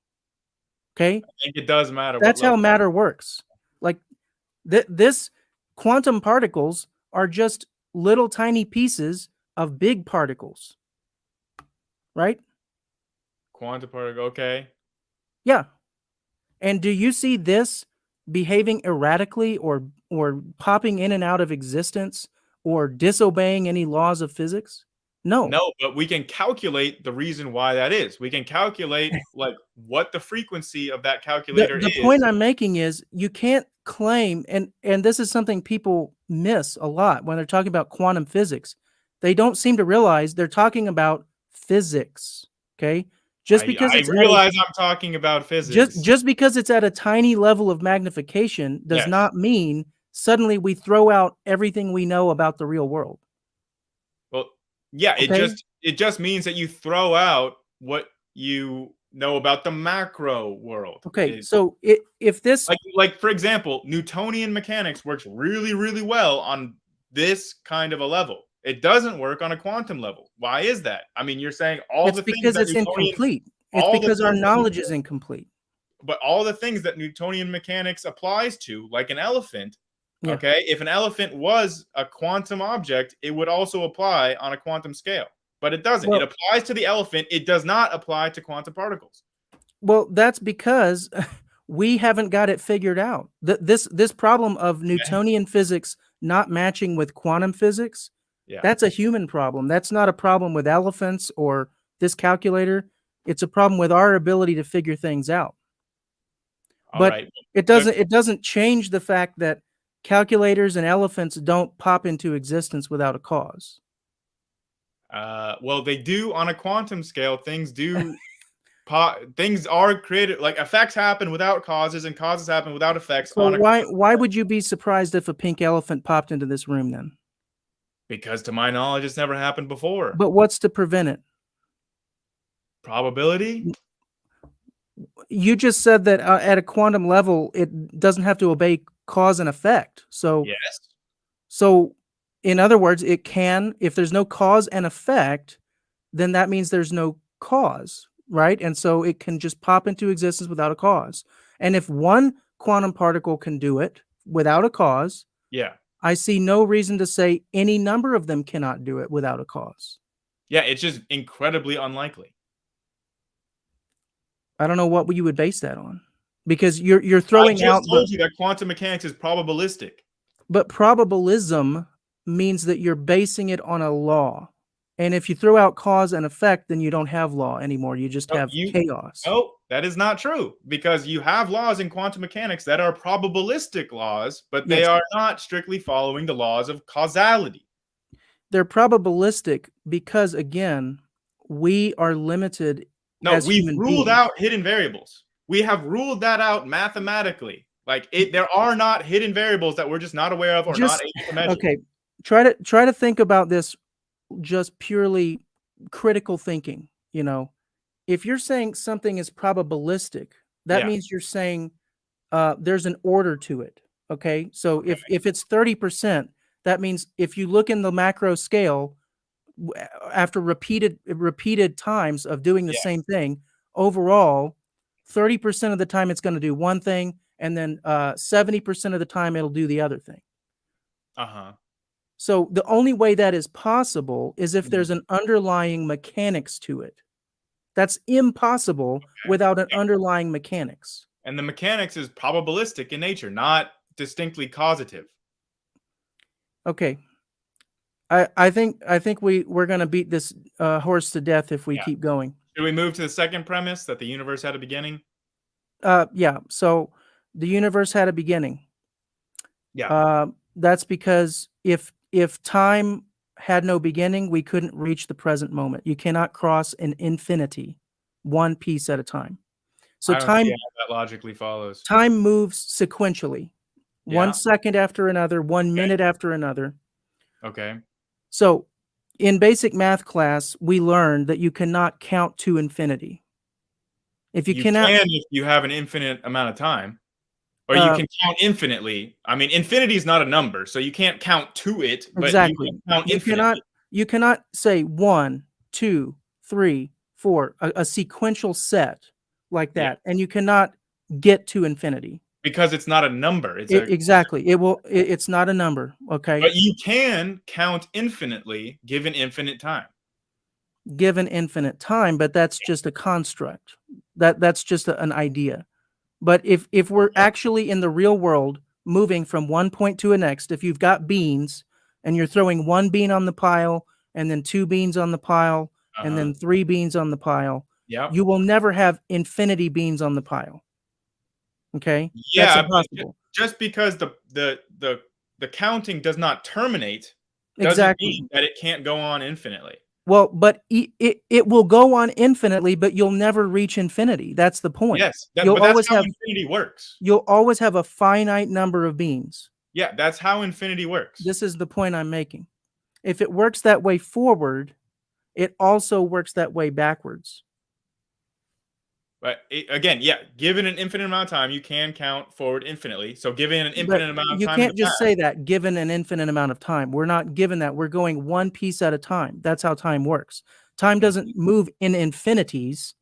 Okay? I think it does matter. That's how matter works. Like this quantum particles are just little tiny pieces of big particles. Right? Quantum particle, okay. Yeah. And do you see this behaving erratically or popping in and out of existence or disobeying any laws of physics? No. No, but we can calculate the reason why that is. We can calculate like what the frequency of that calculator is. The point I'm making is you can't claim, and this is something people miss a lot when they're talking about quantum physics. They don't seem to realize they're talking about physics. Okay? Just because I realize I'm talking about physics. Just because it's at a tiny level of magnification does not mean suddenly we throw out everything we know about the real world. Well, yeah, okay. It just means that you throw out what you know about the macro world. Okay, so if this like for example, Newtonian mechanics works really, really well on this kind of a level. It doesn't work on a quantum level. Why is that? I mean, you're saying it's because it's incomplete. It's because our knowledge is incomplete. But all the things that Newtonian mechanics applies to, like an elephant, okay, if an elephant was a quantum object, it would also apply on a quantum scale. But it doesn't. It applies to the elephant. It does not apply to quantum particles. Well, that's because we haven't got it figured out. This problem of Newtonian physics not matching with quantum physics, that's a human problem. That's not a problem with elephants or this calculator. It's a problem with our ability to figure things out. But it doesn't change the fact that calculators and elephants don't pop into existence without a cause. Well, they do on a quantum scale. Things do. Things are created, like effects happen without causes, and causes happen without effects. So why would you be surprised if a pink elephant popped into this room then? Because to my knowledge, it's never happened before. But what's to prevent it? Probability? You just said that at a quantum level, it doesn't have to obey cause and effect. So, Yes. so in other words, it can, if there's no cause and effect, then that means there's no cause, right? And so it can just pop into existence without a cause. And if one quantum particle can do it without a cause, Yeah. I see no reason to say any number of them cannot do it without a cause. Yeah, it's just incredibly unlikely. I don't know what you would base that on, because you're throwing I out just told you that quantum mechanics is probabilistic. But probabilism means that you're basing it on a law. And if you throw out cause and effect, then you don't have law anymore. You just have chaos. No, that is not true, because you have laws in quantum mechanics that are probabilistic laws, but they are not strictly following the laws of causality. They're probabilistic because, again, we are limited. No, we've ruled out hidden variables. We have ruled that out mathematically. Like there are not hidden variables that we're just not aware of or not able to measure. Okay, try to think about this just purely critical thinking. You know, if you're saying something is probabilistic, that means you're saying there's an order to it. Okay, so if it's 30%, that means if you look in the macro scale, after repeated times of doing the same thing, overall, 30% of the time it's going to do one thing, and then 70% of the time it'll do the other thing. So the only way that is possible is if there's an underlying mechanics to it. That's impossible without an underlying mechanics. And the mechanics is probabilistic in nature, not distinctly causative. Okay. I think we're going to beat this horse to death if we keep going. Should we move to the second premise, that the universe had a beginning? Yeah. So the universe had a beginning. Yeah. That's because if time had no beginning, we couldn't reach the present moment. You cannot cross an infinity, one piece at a time. So I don't see how that logically follows. Time moves sequentially, 1 second after another, 1 minute after another. Okay. So in basic math class, we learned that you cannot count to infinity. If you cannot, if you have an infinite amount of time, or you can count infinitely. I mean, infinity is not a number, so you can't count to it. But exactly. You can count infinitely. You cannot say 1, 2, 3, 4, a sequential set like that, and you cannot get to infinity. Because it's not a number. Exactly. It's not a number. Okay. But you can count infinitely given infinite time. Given infinite time, but that's just a construct. That's just an idea. But if we're actually in the real world moving from one point to the next, if you've got beans and you're throwing one bean on the pile and then 2 beans on the pile and then 3 beans on the pile, you will never have infinity beans on the pile. Okay? Yeah, that's impossible. Just because the counting does not terminate doesn't mean that it can't go on infinitely. Well, but it will go on infinitely, but you'll never reach infinity. That's the point. Yes, but that's how infinity works. You'll always have a finite number of beings. Yeah, that's how infinity works. This is the point I'm making. If it works that way forward, it also works that way backwards. But again, given an infinite amount of time, you can count forward infinitely. So given an infinite amount of time, you can't just say that given an infinite amount of time. We're not given that. We're going one piece at a time. That's how time works. Time doesn't move in infinities.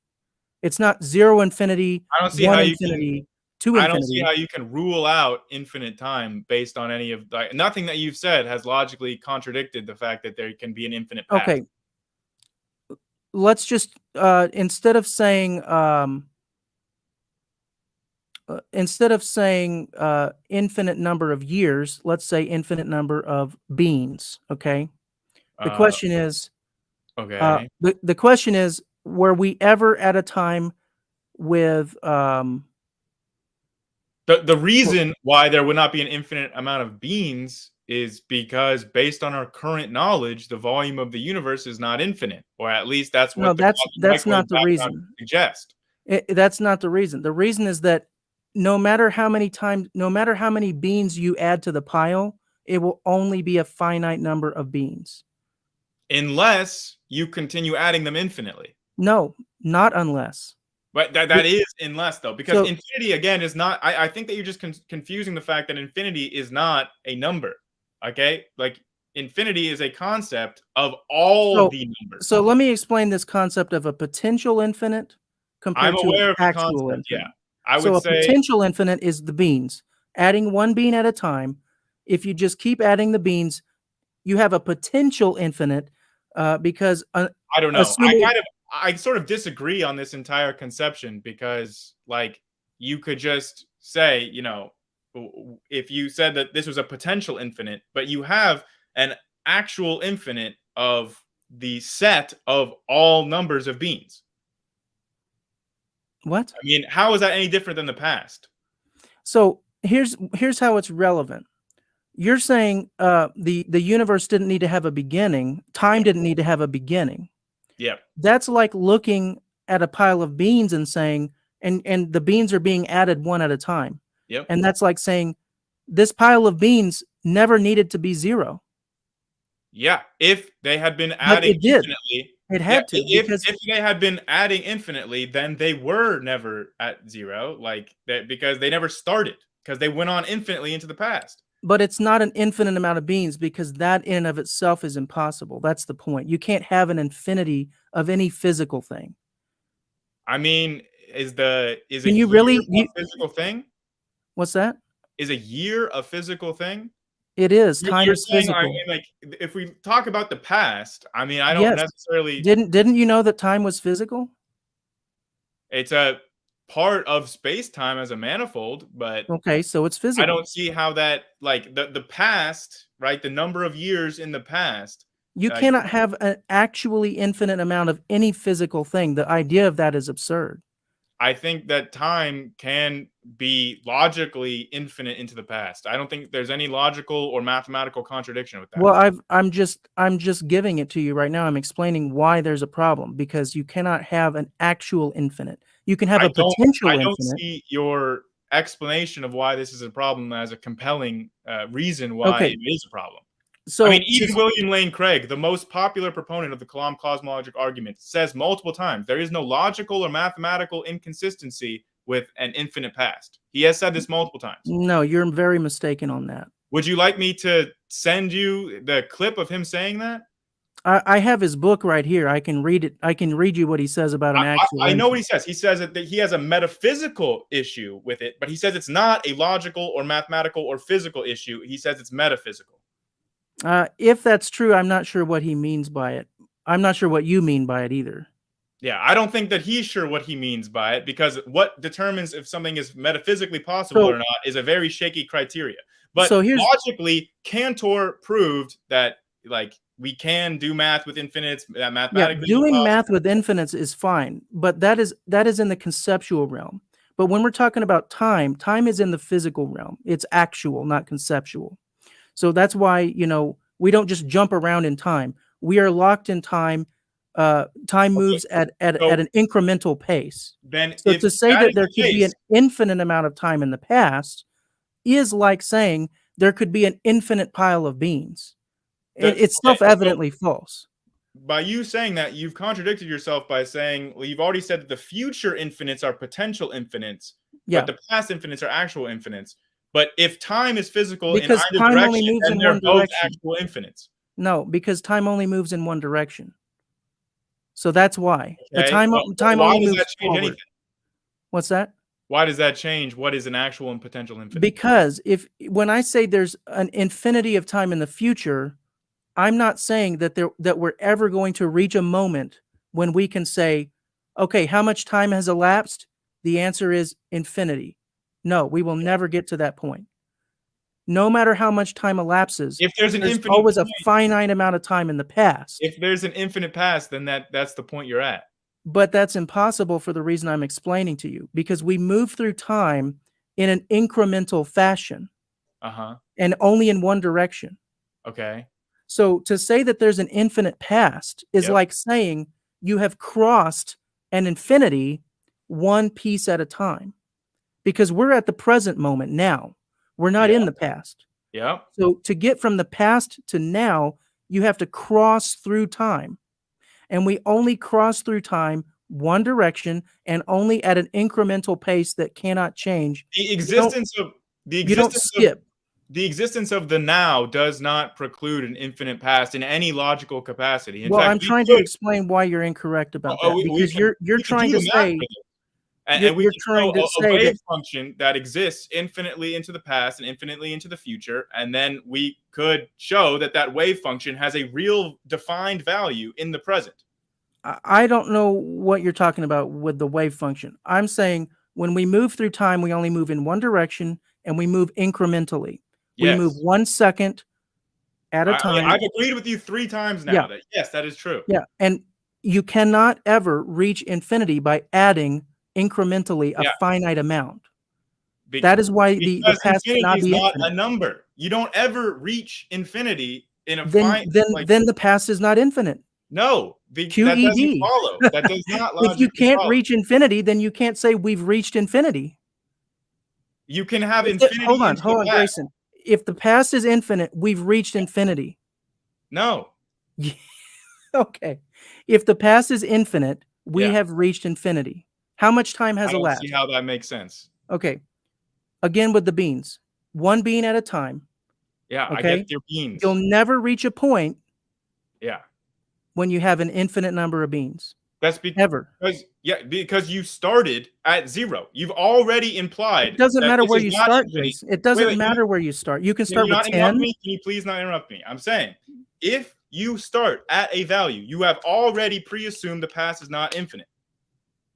It's not 0 infinity, I don't see 1 how infinity, 2 infinity. I don't see how you can rule out infinite time based on any of nothing that you've said has logically contradicted the fact that there can be an infinite path. Okay. Let's just instead of saying infinite number of years, let's say infinite number of beans. Okay. The question is, the question is, were we ever at a time with the reason why there would not be an infinite amount of beans is because based on our current knowledge, the volume of the universe is not infinite, or at least that's what that's not the reason. Suggest. That's not the reason. The reason is that no matter how many beans you add to the pile, it will only be a finite number of beings. Unless you continue adding them infinitely. No, not unless. But that is unless, though, because So- infinity, again, is not... I think that you're just confusing the fact that infinity is not a number, okay? Like, infinity is a concept of all the numbers. So let me explain this concept of a potential infinite compared I'm to aware an of the actual concept, infinite. yeah. I So would a say... potential infinite is the beings. Adding one being at a time, if you just keep adding the beings, you have a potential infinite because... I don't know. assuming- I sort of disagree on this entire conception because, like, you could just say, you know, if you said that this was a potential infinite, but you have an actual infinite of the set of all numbers of beings. What? I mean, how is that any different than the past? So here's how it's relevant. You're saying the universe didn't need to have a beginning. Time didn't need to have a beginning. Yeah. That's like looking at a pile of beans and saying, and the beans are being added one at a time. Yep. And that's like saying this pile of beans never needed to be zero. Yeah. If they had been adding infinitely. It had to. If they had been adding infinitely, then they were never at zero, like that, because they never started, because they went on infinitely into the past. But it's not an infinite amount of beings, because that in and of itself is impossible. That's the point. You can't have an infinity of any physical thing. I mean, is a physical thing? What's that? Is a year a physical thing? It is. Time is physical. I mean, like, if we talk about the past, I mean, I don't necessarily... Didn't you know that time was physical? It's a part of space-time as a manifold, but... Okay, so it's physical. I don't see how that, like, the past, right? The number of years in the past... You cannot have an actually infinite amount of any physical thing. The idea of that is absurd. I think that time can be logically infinite into the past. I don't think there's any logical or mathematical contradiction with that. Well, I'm just giving it to you right now. I'm explaining why there's a problem, because you cannot have an actual infinite. You can have a potential infinite. I don't see your explanation of why this is a problem as a compelling reason why it is a problem. So, I mean, even William Lane Craig, the most popular proponent of the Kalam cosmologic argument, says multiple times there is no logical or mathematical inconsistency with an infinite past. He has said this multiple times. No, you're very mistaken on that. Would you like me to send you the clip of him saying that? I have his book right here. I can read it. I can read you what he says about an actual... I know what he says. He says that he has a metaphysical issue with it, but he says it's not a logical or mathematical or physical issue. He says it's metaphysical. If that's true, I'm not sure what he means by it. I'm not sure what you mean by it either. Yeah, I don't think that he's sure what he means by it, because what determines if something is metaphysically possible or not is a very shaky criteria. But logically, Cantor proved that, like, we can do math with infinites. That mathematically, doing math with infinites is fine, but that is in the conceptual realm. But when we're talking about time, time is in the physical realm. It's actual, not conceptual. So that's why, you know, we don't just jump around in time. We are locked in time. Time moves at an incremental pace. Then, so to say that there could be an infinite amount of time in the past is like saying there could be an infinite pile of beans. It's self-evidently false. By you saying that, you've contradicted yourself by saying, well, you've already said that the future infinites are potential infinites, but the past infinites are actual infinites. But if time is physical in either direction, then they're both actual infinites. No, because time only moves in one direction. So that's why. The time only moves forward. What's that? Why does that change? What is an actual and potential infinite? Because when I say there's an infinity of time in the future, I'm not saying that we're ever going to reach a moment when we can say, okay, how much time has elapsed? The answer is infinity. No, we will never get to that point. No matter how much time elapses, if there's always a finite amount of time in the past. If there's an infinite past, then that's the point you're at. But that's impossible for the reason I'm explaining to you, because we move through time in an incremental fashion. And only in one direction. Okay. So to say that there's an infinite past is like saying you have crossed an infinity one piece at a time. Because we're at the present moment now. We're not in the past. Yeah. So to get from the past to now, you have to cross through time. And we only cross through time one direction and only at an incremental pace that cannot change. The existence of You don't skip. the existence of the now does not preclude an infinite past in any logical capacity. In Well, fact, I'm trying to explain why you're incorrect about that, because you're trying to say and we you're can trying show to a say wave that function that exists infinitely into the past and infinitely into the future, and then we could show that that wave function has a real defined value in the present. I don't know what you're talking about with the wave function. I'm saying when we move through time, we only move in one direction and we move incrementally. We move Yes. 1 second at a time. I've agreed with you 3 times now that yes, that is true. Yeah, and you cannot ever reach infinity by adding incrementally a finite amount. That is why the past infinity cannot is be not infinite. a number. You don't ever reach infinity in a Then the past is not infinite. No, that QED. doesn't follow. That does not logically If you can't follow. reach infinity, then you can't say we've reached infinity. You can have infinity. Hold on, Grayson. If the past is infinite, we've reached infinity. No. Okay. If the past is infinite, we have reached infinity. How much time has elapsed? I don't see how that makes sense. Okay. Again with the beans. 1 bean at a time. Yeah, okay? I get your beans. You'll never reach a point when you have an infinite number of beans. That's because you started at 0. You've already implied. It doesn't matter where you start, Grayson. It doesn't matter where you start. You can start with 10. Can you please not interrupt me? I'm saying if you start at a value, you have already pre-assumed the past is not infinite.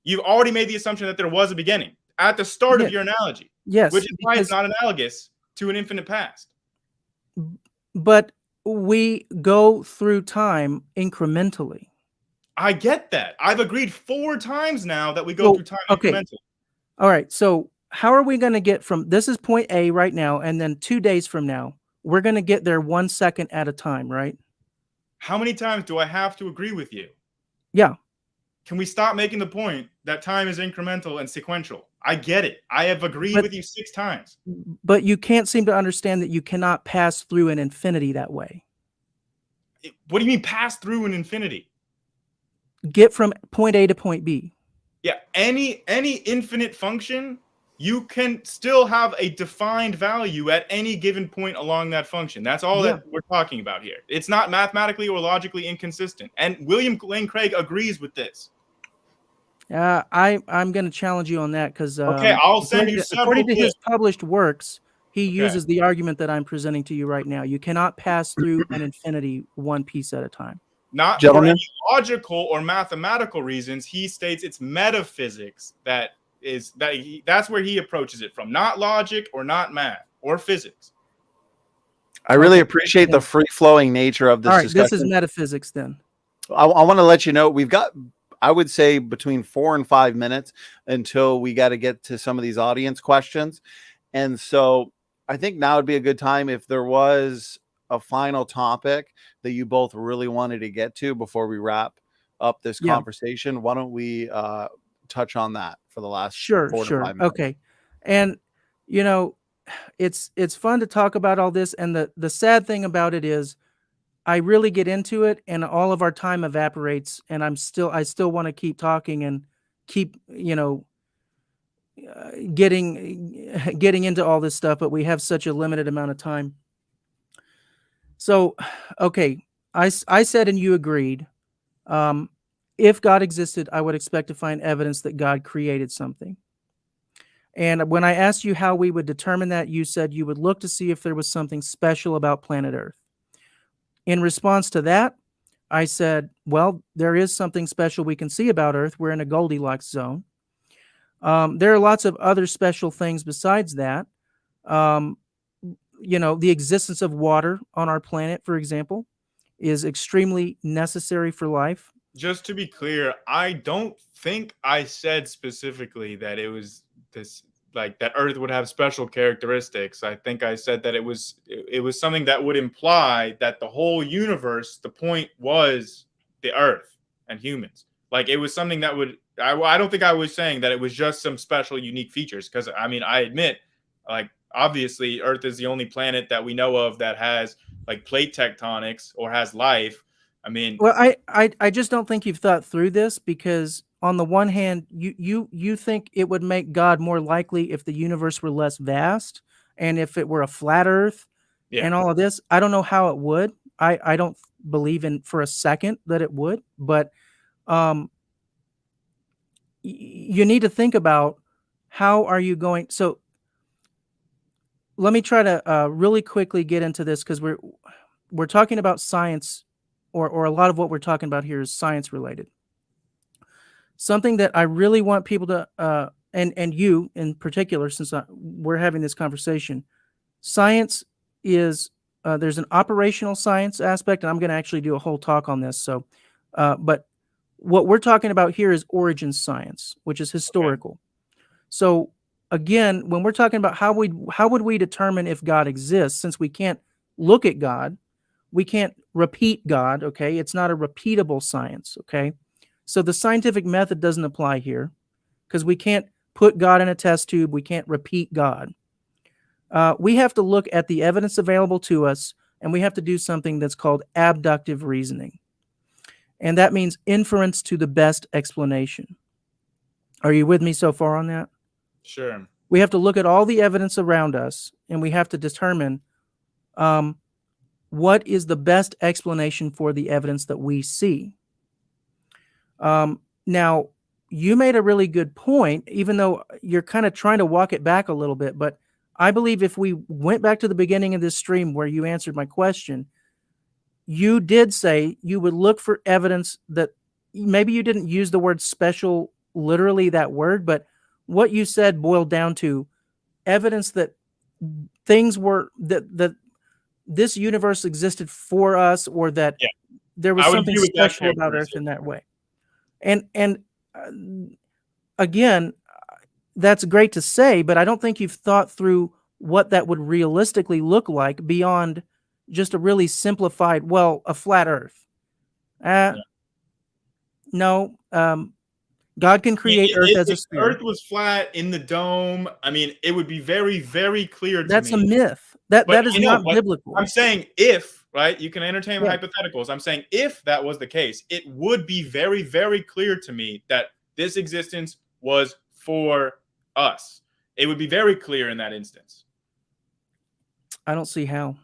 You've already made the assumption that there was a beginning at the start of your analogy. Yes. Which is why it's not analogous to an infinite past. But we go through time incrementally. I get that. I've agreed 4 times now that we go through time incrementally. All right. So how are we going to get from this is point A right now, and then 2 days from now, we're going to get there 1 second at a time, right? How many times do I have to agree with you? Yeah. Can we stop making the point that time is incremental and sequential? I get it. I have agreed with you 6 times. But you can't seem to understand that you cannot pass through an infinity that way. What do you mean pass through an infinity? Get from point A to point B. Yeah, any infinite function, you can still have a defined value at any given point along that function. That's all that we're talking about here. It's not mathematically or logically inconsistent. And William Lane Craig agrees with this. I'm going to challenge you on that because I'll send you several according to clips. his published works, he uses the argument that I'm presenting to you right now. You cannot pass through an infinity one piece at a time. Not for any logical or mathematical reasons. He states it's metaphysics that's where he approaches it from, not logic or not math or physics. I really appreciate the free-flowing nature of this discussion. This is metaphysics then. I want to let you know we've got, I would say, between 4 and 5 minutes until we got to get to some of these audience questions. And so I think now would be a good time if there was a final topic that you both really wanted to get to before we wrap up this conversation. Why don't we touch on that for the last 4 to 5 minutes? Okay. And it's fun to talk about all this, and the sad thing about it is I really get into it and all of our time evaporates, and I still want to keep talking and keep getting into all this stuff, but we have such a limited amount of time. So, okay, I said and you agreed. If God existed, I would expect to find evidence that God created something. And when I asked you how we would determine that, you said you would look to see if there was something special about planet Earth. In response to that, I said, well, there is something special we can see about Earth. We're in a Goldilocks zone. There are lots of other special things besides that. The existence of water on our planet, for example, is extremely necessary for life. Just to be clear, I don't think I said specifically that it was this, like that Earth would have special characteristics. I think I said that it was something that would imply that the whole universe, the point was the Earth and humans. Like it was something that would, I don't think I was saying that it was just some special unique features, because I mean, I admit, like obviously Earth is the only planet that we know of that has like plate tectonics or has life. I mean, well, I just don't think you've thought through this, because on the one hand, you think it would make God more likely if the universe were less vast and if it were a flat Earth and all of this. I don't know how it would. I don't believe in for a second that it would, but you need to think about how are you going. So let me try to really quickly get into this, because we're talking about science, or a lot of what we're talking about here is science related. Something that I really want people to, and you in particular, since we're having this conversation, science is, there's an operational science aspect, and I'm going to actually do a whole talk on this. So, but what we're talking about here is origin science, which is historical. Okay. So again, when we're talking about how would we determine if God exists, since we can't look at God, we can't repeat God, okay? It's not a repeatable science, okay? So the scientific method doesn't apply here, because we can't put God in a test tube. We can't repeat God. We have to look at the evidence available to us, and we have to do something that's called abductive reasoning. And that means inference to the best explanation. Are you with me so far on that? Sure. We have to look at all the evidence around us, and we have to determine what is the best explanation for the evidence that we see. Now, you made a really good point, even though you're kind of trying to walk it back a little bit, but I believe if we went back to the beginning of this stream where you answered my question, you did say you would look for evidence that maybe you didn't use the word special, literally that word, but what you said boiled down to evidence that things were, that this universe existed for us, or that there was something special about Earth in that way. And again, that's great to say, but I don't think you've thought through what that would realistically look like beyond just a really simplified, well, a flat Earth. No, God can create Earth as a sphere. If Earth was flat in the dome, I mean, it would be very, very clear to me. That's a myth. That is not biblical. I'm saying if, right, you can entertain hypotheticals. I'm saying if that was the case, it would be very, very clear to me that this existence was for us. It would be very clear in that instance. I don't see how.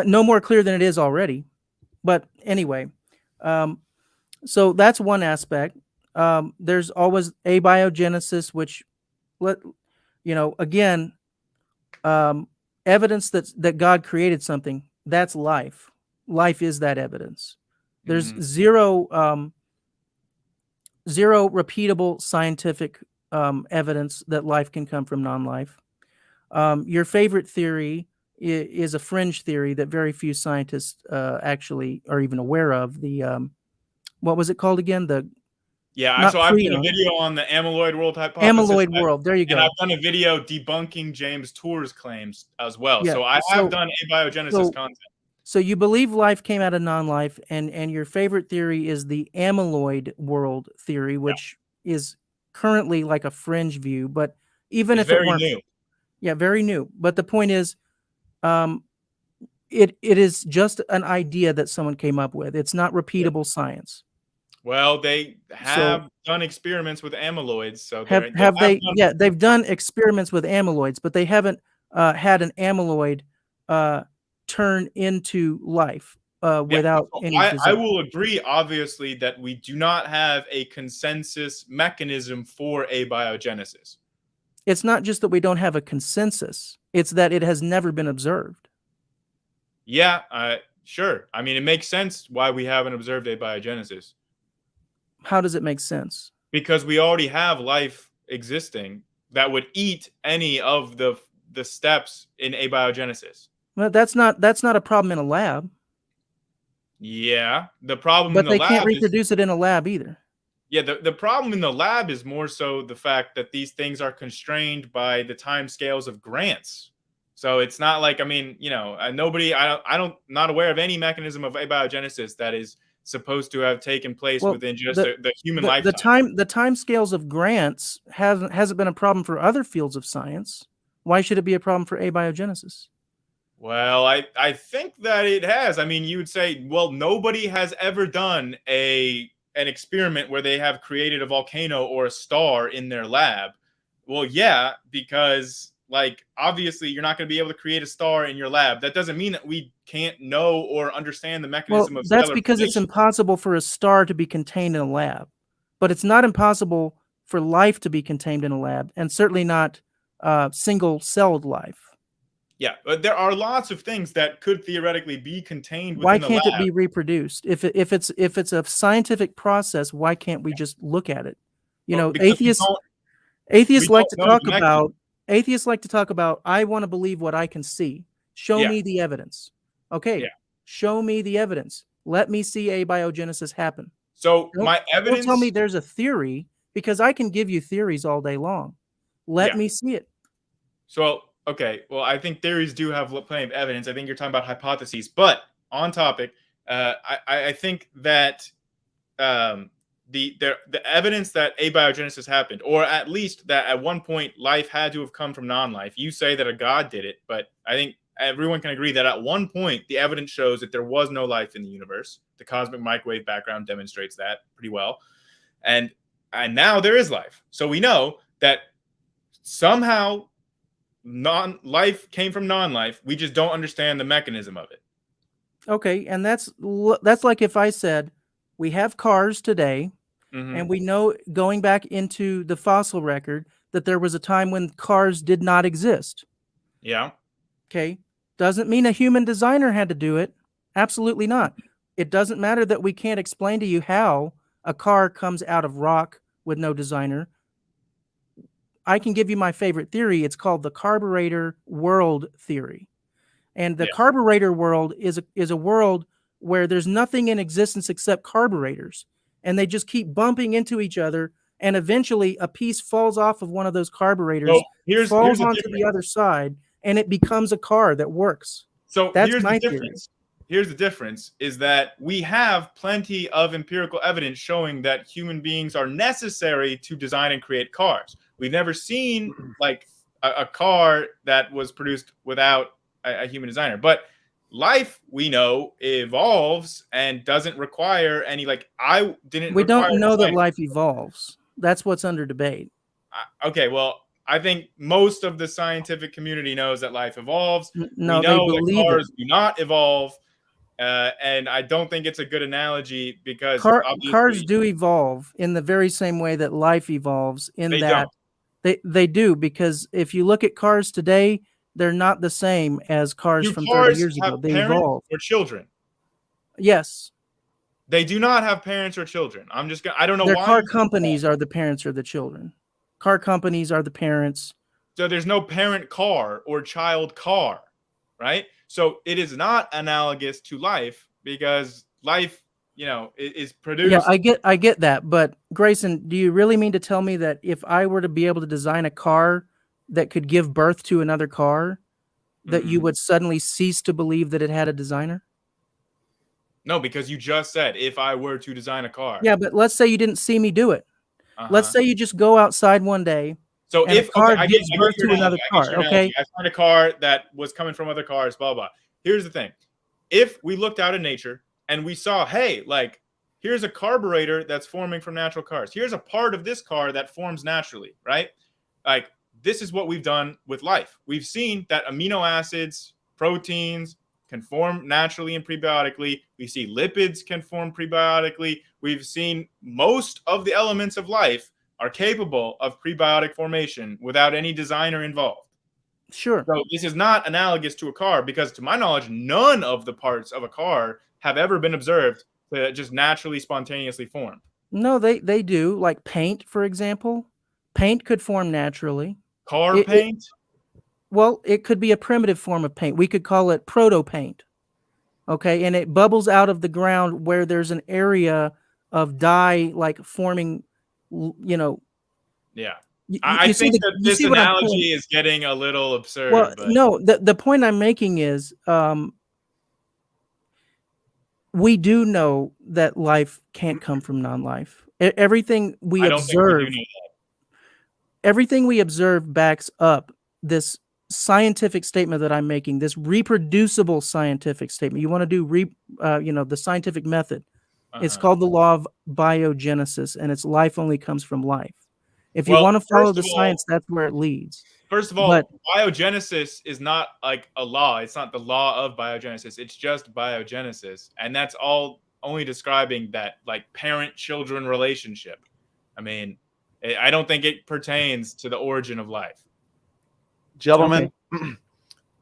No more clear than it is already. But anyway, so that's one aspect. There's always abiogenesis, which, again, evidence that God created something. That's life. Life is that evidence. There's zero repeatable scientific evidence that life can come from non-life. Your favorite theory is a fringe theory that very few scientists actually are even aware of. The what was it called again? So I've done a video on the amyloid world hypothesis. Amyloid world, there you go. And I've done a video debunking James Tour's claims as well. Yeah, so I have done abiogenesis content. So you believe life came out of non-life, and your favorite theory is the amyloid world theory, which is currently like a fringe view, but even if it weren't new. Yeah, very new. But the point is, it is just an idea that someone came up with. It's not repeatable science. Well, they have done experiments with amyloids. So they've done experiments with amyloids, but they haven't had an amyloid turn into life without any. I will agree, obviously, that we do not have a consensus mechanism for abiogenesis. It's not just that we don't have a consensus; it's that it has never been observed. Yeah, sure. I mean, it makes sense why we haven't observed abiogenesis. How does it make sense? Because we already have life existing that would eat any of the steps in abiogenesis. Well, that's not a problem in a lab. Yeah, the problem but in the lab, they can't reproduce it in a lab either. Yeah, the problem in the lab is more so the fact that these things are constrained by the time scales of grants. So it's not like, I mean, not aware of any mechanism of abiogenesis that is supposed to have taken place within just the human lifetime. The time scales of grants hasn't been a problem for other fields of science. Why should it be a problem for abiogenesis? Well, I think that it has. I mean, you would say, well, nobody has ever done an experiment where they have created a volcano or a star in their lab. Well, yeah, because like obviously you're not going to be able to create a star in your lab. That doesn't mean that we can't know or understand the mechanism of that's stellar because it's formation. impossible for a star to be contained in a lab, but it's not impossible for life to be contained in a lab, and certainly not single-celled life. Yeah, but there are lots of things that could theoretically be contained Why within the lab. can't it be reproduced? If it's a scientific process, why can't we just look at it? You know, atheists like to talk about, I want to believe what I can see. Show me the evidence. Okay, show me the evidence. Let me see abiogenesis happen. So my evidence. Don't tell me there's a theory, because I can give you theories all day long. Let me see it. So, okay, well, I think theories do have plenty of evidence. I think you're talking about hypotheses. But on topic, I think that the evidence that abiogenesis happened, or at least that at one point life had to have come from non-life. You say that a god did it, but I think everyone can agree that at one point the evidence shows that there was no life in the universe. The cosmic microwave background demonstrates that pretty well. And now there is life. So we know that somehow life came from non-life. We just don't understand the mechanism of it. Okay, and that's like if I said we have cars today, and we know, going back into the fossil record, that there was a time when cars did not exist. Yeah. Okay, doesn't mean a human designer had to do it. Absolutely not. It doesn't matter that we can't explain to you how a car comes out of rock with no designer. I can give you my favorite theory. It's called the carburetor world theory. And the carburetor world is a world where there's nothing in existence except carburetors, and they just keep bumping into each other, and eventually a piece falls off of one of those carburetors, falls onto the other side, and it becomes a car that works. So that's here's my the difference. Here's the difference is that we have plenty of empirical evidence showing that human beings are necessary to design and create cars. We've never seen like a car that was produced without a human designer. But life, we know, evolves and doesn't require any, like, we don't know that life evolves. That's what's under debate. Okay, well, I think most of the scientific community knows that life evolves. No, we know they believe that cars do not evolve. And I don't think it's a good analogy because cars do evolve in the very same way that life evolves. They do, because if you look at cars today, they're not the same as cars from 30 years ago. They evolve. Or children? Yes. They do not have parents or children. I don't know why. Car companies are the parents or the children. Car companies are the parents. So there's no parent car or child car, right? So it is not analogous to life, because life, is produced. Yeah, I get that. But Grayson, do you really mean to tell me that if I were to be able to design a car that could give birth to another car, that you would suddenly cease to believe that it had a designer? No, because you just said, if I were to design a car. Yeah, but let's say you didn't see me do it. Let's say you just go outside one day. So if a car gives birth to another car, okay? I found a car that was coming from other cars, blah, blah. Here's the thing. If we looked out in nature and we saw, hey, like, here's a carburetor that's forming from natural cars. Here's a part of this car that forms naturally, right? Like, this is what we've done with life. We've seen that amino acids, proteins can form naturally and prebiotically. We see lipids can form prebiotically. We've seen most of the elements of life are capable of prebiotic formation without any designer involved. Sure. So this is not analogous to a car, because to my knowledge, none of the parts of a car have ever been observed to just naturally, spontaneously form. No, they do. Like paint, for example. Paint could form naturally. Paint? Well, it could be a primitive form of paint. We could call it proto-paint. Okay, and it bubbles out of the ground where there's an area of dye, like forming, Yeah. I think that this analogy is getting a little absurd. Well, no, the point I'm making is we do know that life can't come from non-life. Everything we observe backs up this scientific statement that I'm making, this reproducible scientific statement. You want to do the scientific method. It's called the law of biogenesis, and it's life only comes from life. If you want to follow the science, that's where it leads. First of all, biogenesis is not like a law. It's not the law of biogenesis. It's just biogenesis. And that's all only describing that like parent-children relationship. I mean, I don't think it pertains to the origin of life. Gentlemen,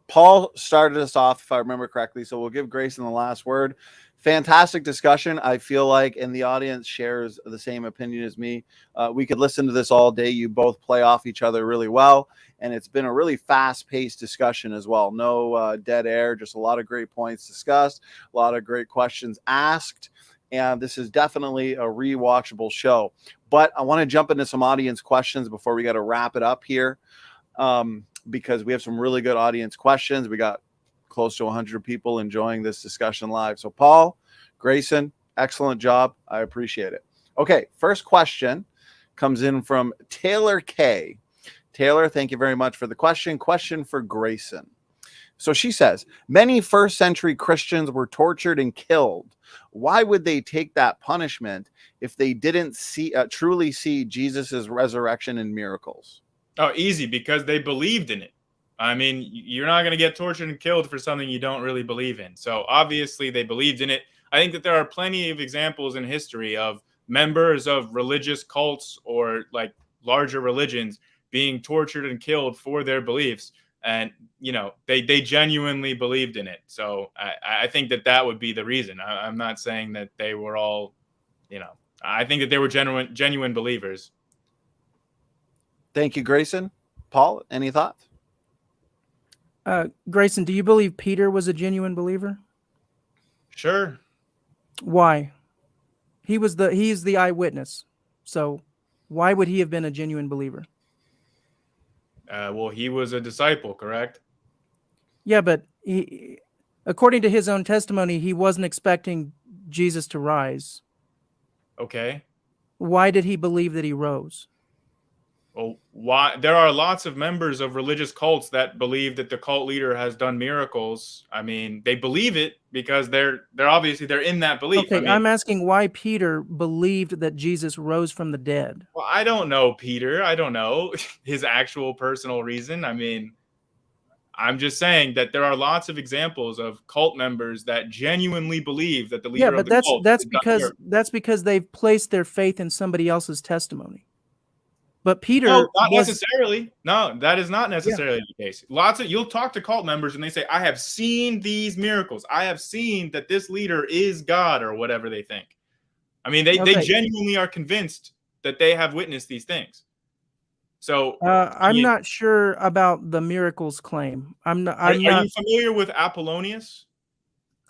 Paul started us off, if I remember correctly, so we'll give Grayson the last word. Fantastic discussion. I feel like, and the audience shares the same opinion as me. We could listen to this all day. You both play off each other really well, and it's been a really fast-paced discussion as well. No dead air, just a lot of great points discussed, a lot of great questions asked, and this is definitely a rewatchable show. But I want to jump into some audience questions before we got to wrap it up here. Because we have some really good audience questions. We got close to 100 people enjoying this discussion live. So Paul, Grayson, excellent job. I appreciate it. Okay, first question comes in from Taylor K. Taylor, thank you very much for the question. Question for Grayson. So she says, many first century Christians were tortured and killed. Why would they take that punishment if they didn't truly see Jesus's resurrection and miracles? Oh, easy, because they believed in it. I mean, you're not going to get tortured and killed for something you don't really believe in. So obviously they believed in it. I think that there are plenty of examples in history of members of religious cults or like larger religions being tortured and killed for their beliefs. And, you know, they genuinely believed in it. So I think that would be the reason. I'm not saying that they were all, you know, I think that they were genuine believers. Thank you, Grayson. Paul, any thoughts? Grayson, do you believe Peter was a genuine believer? Sure. Why? He's the eyewitness. So why would he have been a genuine believer? Well, he was a disciple, correct? Yeah, but according to his own testimony, he wasn't expecting Jesus to rise. Okay. Why did he believe that he rose? Well, why? There are lots of members of religious cults that believe that the cult leader has done miracles. I mean, they believe it because they're obviously in that belief. Okay, I mean, I'm asking why Peter believed that Jesus rose from the dead. Well, I don't know Peter. I don't know his actual personal reason. I mean, I'm just saying that there are lots of examples of cult members that genuinely believe that the leader of the cult. That's because they've placed their faith in somebody else's testimony. But Peter, no, not necessarily. No, that is not necessarily the case. You'll talk to cult members and they say, I have seen these miracles. I have seen that this leader is God or whatever they think. I mean, they genuinely are convinced that they have witnessed these things. So I'm not sure about the miracles claim. Are you familiar with Apollonius?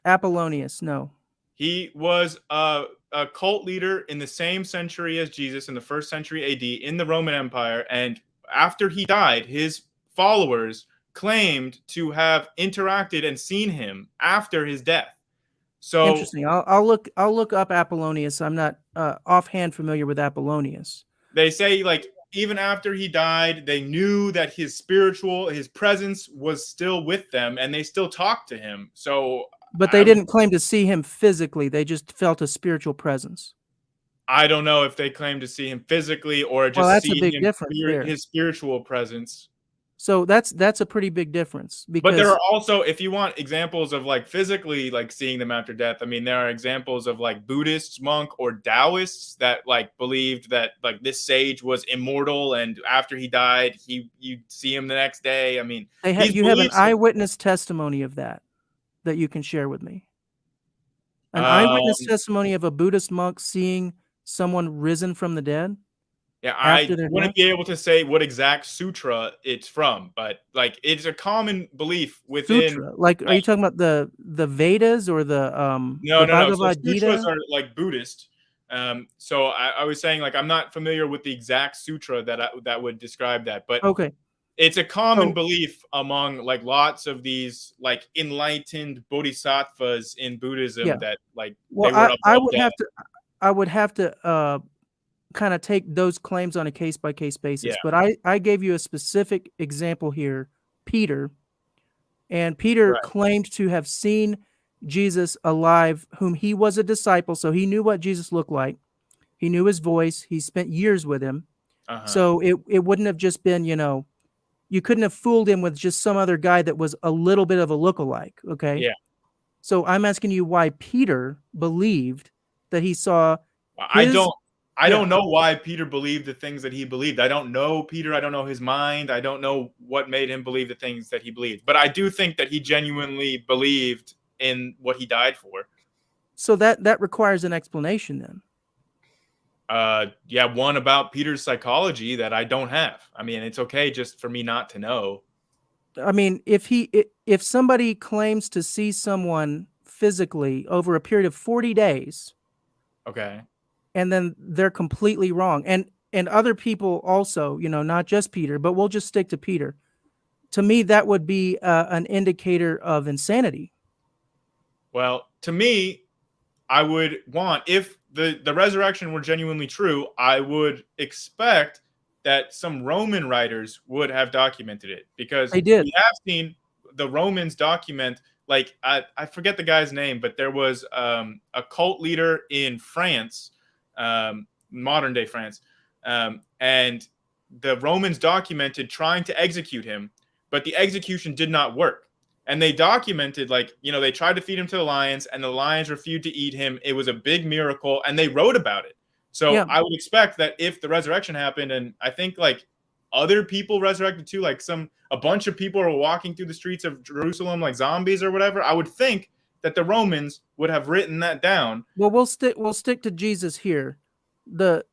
Apollonius, no. He was a cult leader in the same century as Jesus, in the 1st century AD, in the Roman Empire. And after he died, his followers claimed to have interacted and seen him after his death. So interesting. I'll look up Apollonius. I'm not offhand familiar with Apollonius. They say, like, even after he died, they knew that his presence was still with them, and they still talked to him. So. But they didn't claim to see him physically. They just felt a spiritual presence. I don't know if they claimed to see him physically or just see his spiritual presence. So that's a pretty big difference. But there are also, if you want examples of like physically like seeing them after death, I mean, there are examples of like Buddhists, monk, or Taoists that like believed that like this sage was immortal, and after he died, you see him the next day. I mean, you have an eyewitness testimony of that you can share with me. An eyewitness testimony of a Buddhist monk seeing someone risen from the dead? Yeah, I wouldn't be able to say what exact sutra it's from, but like it's a common belief within. Sutra? Like, are you talking about the Vedas or the No. So sutras are like Buddhist. So I was saying like I'm not familiar with the exact sutra that would describe that, but okay. It's a common belief among like lots of these like enlightened bodhisattvas in Buddhism that like they were I would have to kind of take those claims on a case-by-case basis. But I gave you a specific example here Peter, and Peter Right. claimed to have seen Jesus alive, whom he was a disciple, so he knew what Jesus looked like. He knew his voice. He spent years with him. So it wouldn't have just been, you couldn't have fooled him with just some other guy that was a little bit of a lookalike, okay? Yeah. So I'm asking you why Peter believed that he saw I don't know why Peter believed the things that he believed. I don't know Peter. I don't know his mind. I don't know what made him believe the things that he believed. But I do think that he genuinely believed in what he died for. So that requires an explanation then. Yeah, one about Peter's psychology that I don't have. I mean, it's okay just for me not to know. I mean, if somebody claims to see someone physically over a period of 40 days, okay, and then they're completely wrong, and other people also, not just Peter, but we'll just stick to Peter. To me, that would be an indicator of insanity. Well, to me, I would want, if the resurrection were genuinely true, I would expect that some Roman writers would have documented it, because they did. We have seen the Romans document, like, I forget the guy's name, but there was a cult leader in France, modern day France, and the Romans documented trying to execute him, but the execution did not work. And they documented, they tried to feed him to the lions, and the lions refused to eat him. It was a big miracle, and they wrote about it. So yeah. I would expect that if the resurrection happened, and I think other people resurrected too, a bunch of people are walking through the streets of Jerusalem like zombies or whatever, I would think that the Romans would have written that down. Well, we'll stick to Jesus here. The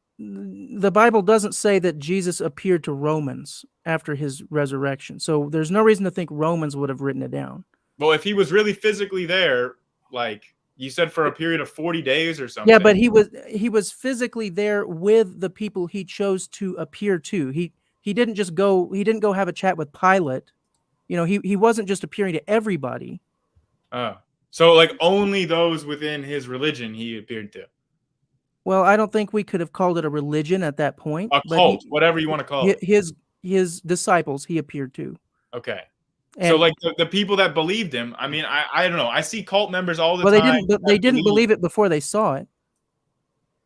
Bible doesn't say that Jesus appeared to Romans after his resurrection. So there's no reason to think Romans would have written it down. Well, if he was really physically there, like you said, for a period of 40 days or something. Yeah, but he was physically there with the people he chose to appear to. He didn't go have a chat with Pilate. He wasn't just appearing to everybody. So only those within his religion he appeared to. Well, I don't think we could have called it a religion at that point. A cult, whatever you want to call it. His disciples he appeared to. Okay. And so the people that believed him, I mean, I don't know. I see cult members all the time. Well, they didn't believe it before they saw it.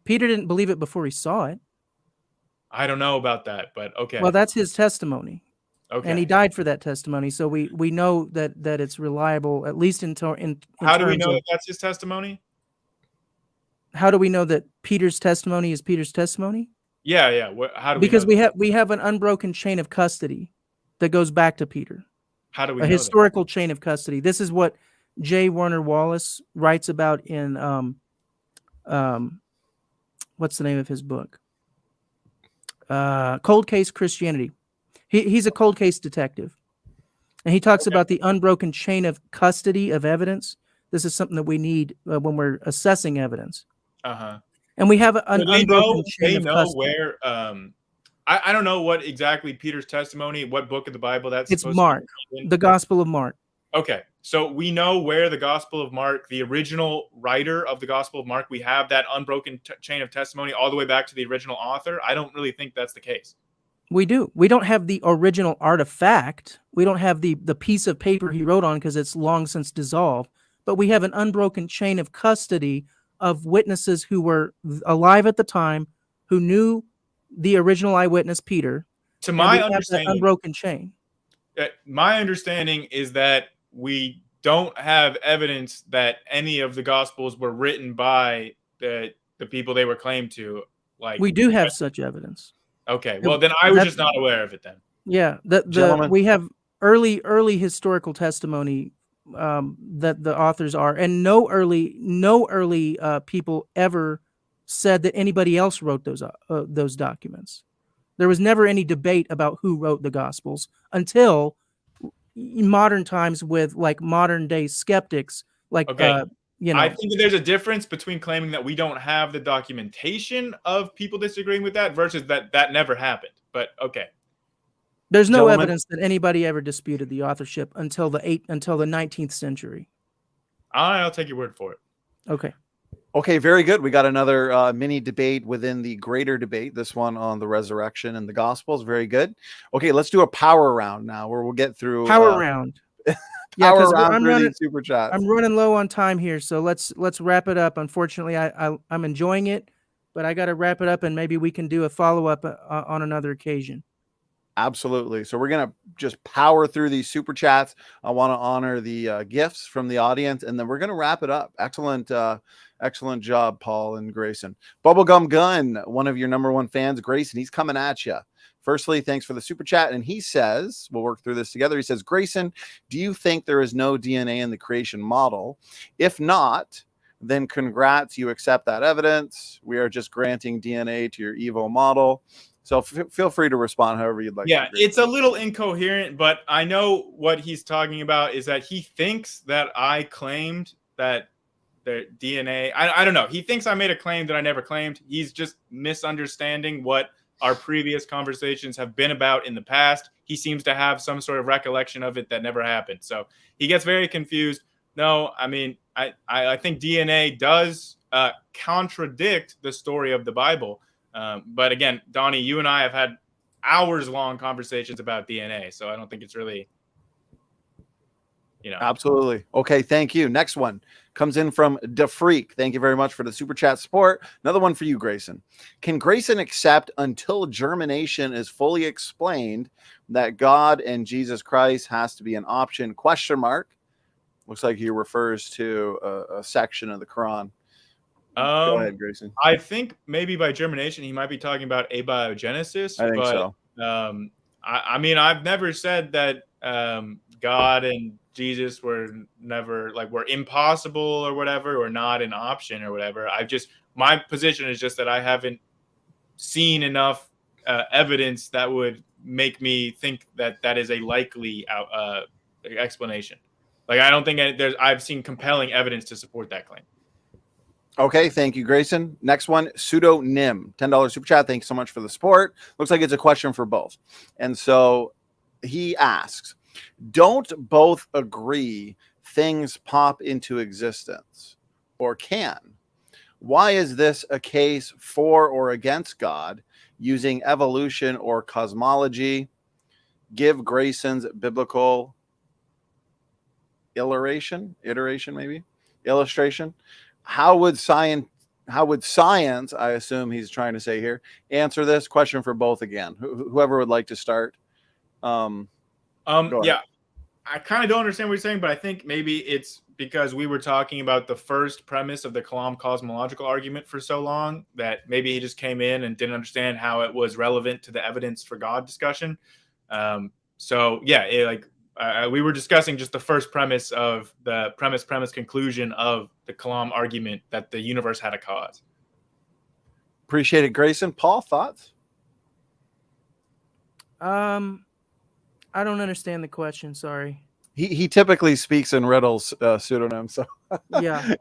Peter didn't believe it before he saw it. I don't know about that, but okay. Well, that's his testimony. Okay. And he died for that testimony, so we know that it's reliable, at least in How do we know that that's his testimony? How do we know that Peter's testimony is Peter's testimony? Yeah. How do we? Because we have an unbroken chain of custody that goes back to Peter. How do we? A historical chain of custody. This is what J. Warner Wallace writes about in what's the name of his book? Cold Case Christianity. He's a cold case detective, and he talks about the unbroken chain of custody of evidence. This is something that we need when we're assessing evidence. And we have an unbroken chain of custody. They know where. I don't know what exactly Peter's testimony, what book of the Bible that's. It's Mark, the Gospel of Mark. Okay, so we know where the Gospel of Mark, the original writer of the Gospel of Mark, we have that unbroken chain of testimony all the way back to the original author. I don't really think that's the case. We do. We don't have the original artifact. We don't have the piece of paper he wrote on because it's long since dissolved. But we have an unbroken chain of custody of witnesses who were alive at the time, who knew the original eyewitness, Peter. To my understanding, unbroken chain. My understanding is that we don't have evidence that any of the Gospels were written by the people they were claimed to. We do have such evidence. Okay, well then I was just not aware of it then. Yeah, we have early historical testimony that the authors are, and no early people ever said that anybody else wrote those documents. There was never any debate about who wrote the Gospels until modern times with modern day skeptics. I think that there's a difference between claiming that we don't have the documentation of people disagreeing with that versus that never happened. But okay. There's no evidence that anybody ever disputed the authorship until the 19th century. I'll take your word for it. Okay. Okay, very good. We got another mini debate within the greater debate. This one on the resurrection and the Gospels. Very good. Okay, let's do a power round now, where we'll get through Power round. Yeah, power because round through these super chats. I'm running low on time here, so let's wrap it up. Unfortunately, I'm enjoying it, but I got to wrap it up, and maybe we can do a follow-up on another occasion. Absolutely. So we're going to just power through these super chats. I want to honor the gifts from the audience, and then we're going to wrap it up. Excellent job, Paul and Grayson. Bubblegum Gun, one of your number one fans, Grayson, he's coming at you. Firstly, thanks for the super chat. And he says, we'll work through this together. He says, Grayson, do you think there is no DNA in the creation model? If not, then congrats, you accept that evidence. We are just granting DNA to your evil model. So feel free to respond however you'd like. Yeah, it's a little incoherent, but I know what he's talking about is that he thinks that I claimed that the DNA. I don't know. He thinks I made a claim that I never claimed. He's just misunderstanding what our previous conversations have been about in the past. He seems to have some sort of recollection of it that never happened. So he gets very confused. No, I mean, I think DNA does contradict the story of the Bible. But again, Donny, you and I have had hours-long conversations about DNA, so I don't think it's really, Absolutely. Okay, thank you. Next one comes in from DeFreak. Thank you very much for the super chat support. Another one for you, Grayson. Can Grayson accept until germination is fully explained that God and Jesus Christ has to be an option? Question mark. Looks like he refers to a section of the Quran. Go ahead, Grayson. I think maybe by germination he might be talking about abiogenesis. I think so. I mean, I've never said that God and Jesus were never were impossible or whatever, or not an option or whatever. My position is just that I haven't seen enough evidence that would make me think that that is a likely explanation. I don't think I've seen compelling evidence to support that claim. Okay, thank you, Grayson. Next one, pseudonym, $10 super chat. Thanks so much for the support. Looks like it's a question for both. And so he asks, don't both agree things pop into existence, or can? Why is this a case for or against God using evolution or cosmology? Give Grayson's biblical illustration. How would science, I assume he's trying to say here, answer this question for both again? Whoever would like to start. Yeah, I kind of don't understand what you're saying, but I think maybe it's because we were talking about the first premise of the Kalam cosmological argument for so long that maybe he just came in and didn't understand how it was relevant to the evidence for God discussion. So yeah, we were discussing just the first premise of the premise conclusion of the Kalam argument that the universe had a cause. Appreciate it, Grayson. Paul, thoughts? I don't understand the question. Sorry. He typically speaks in riddles, pseudonym. So yeah.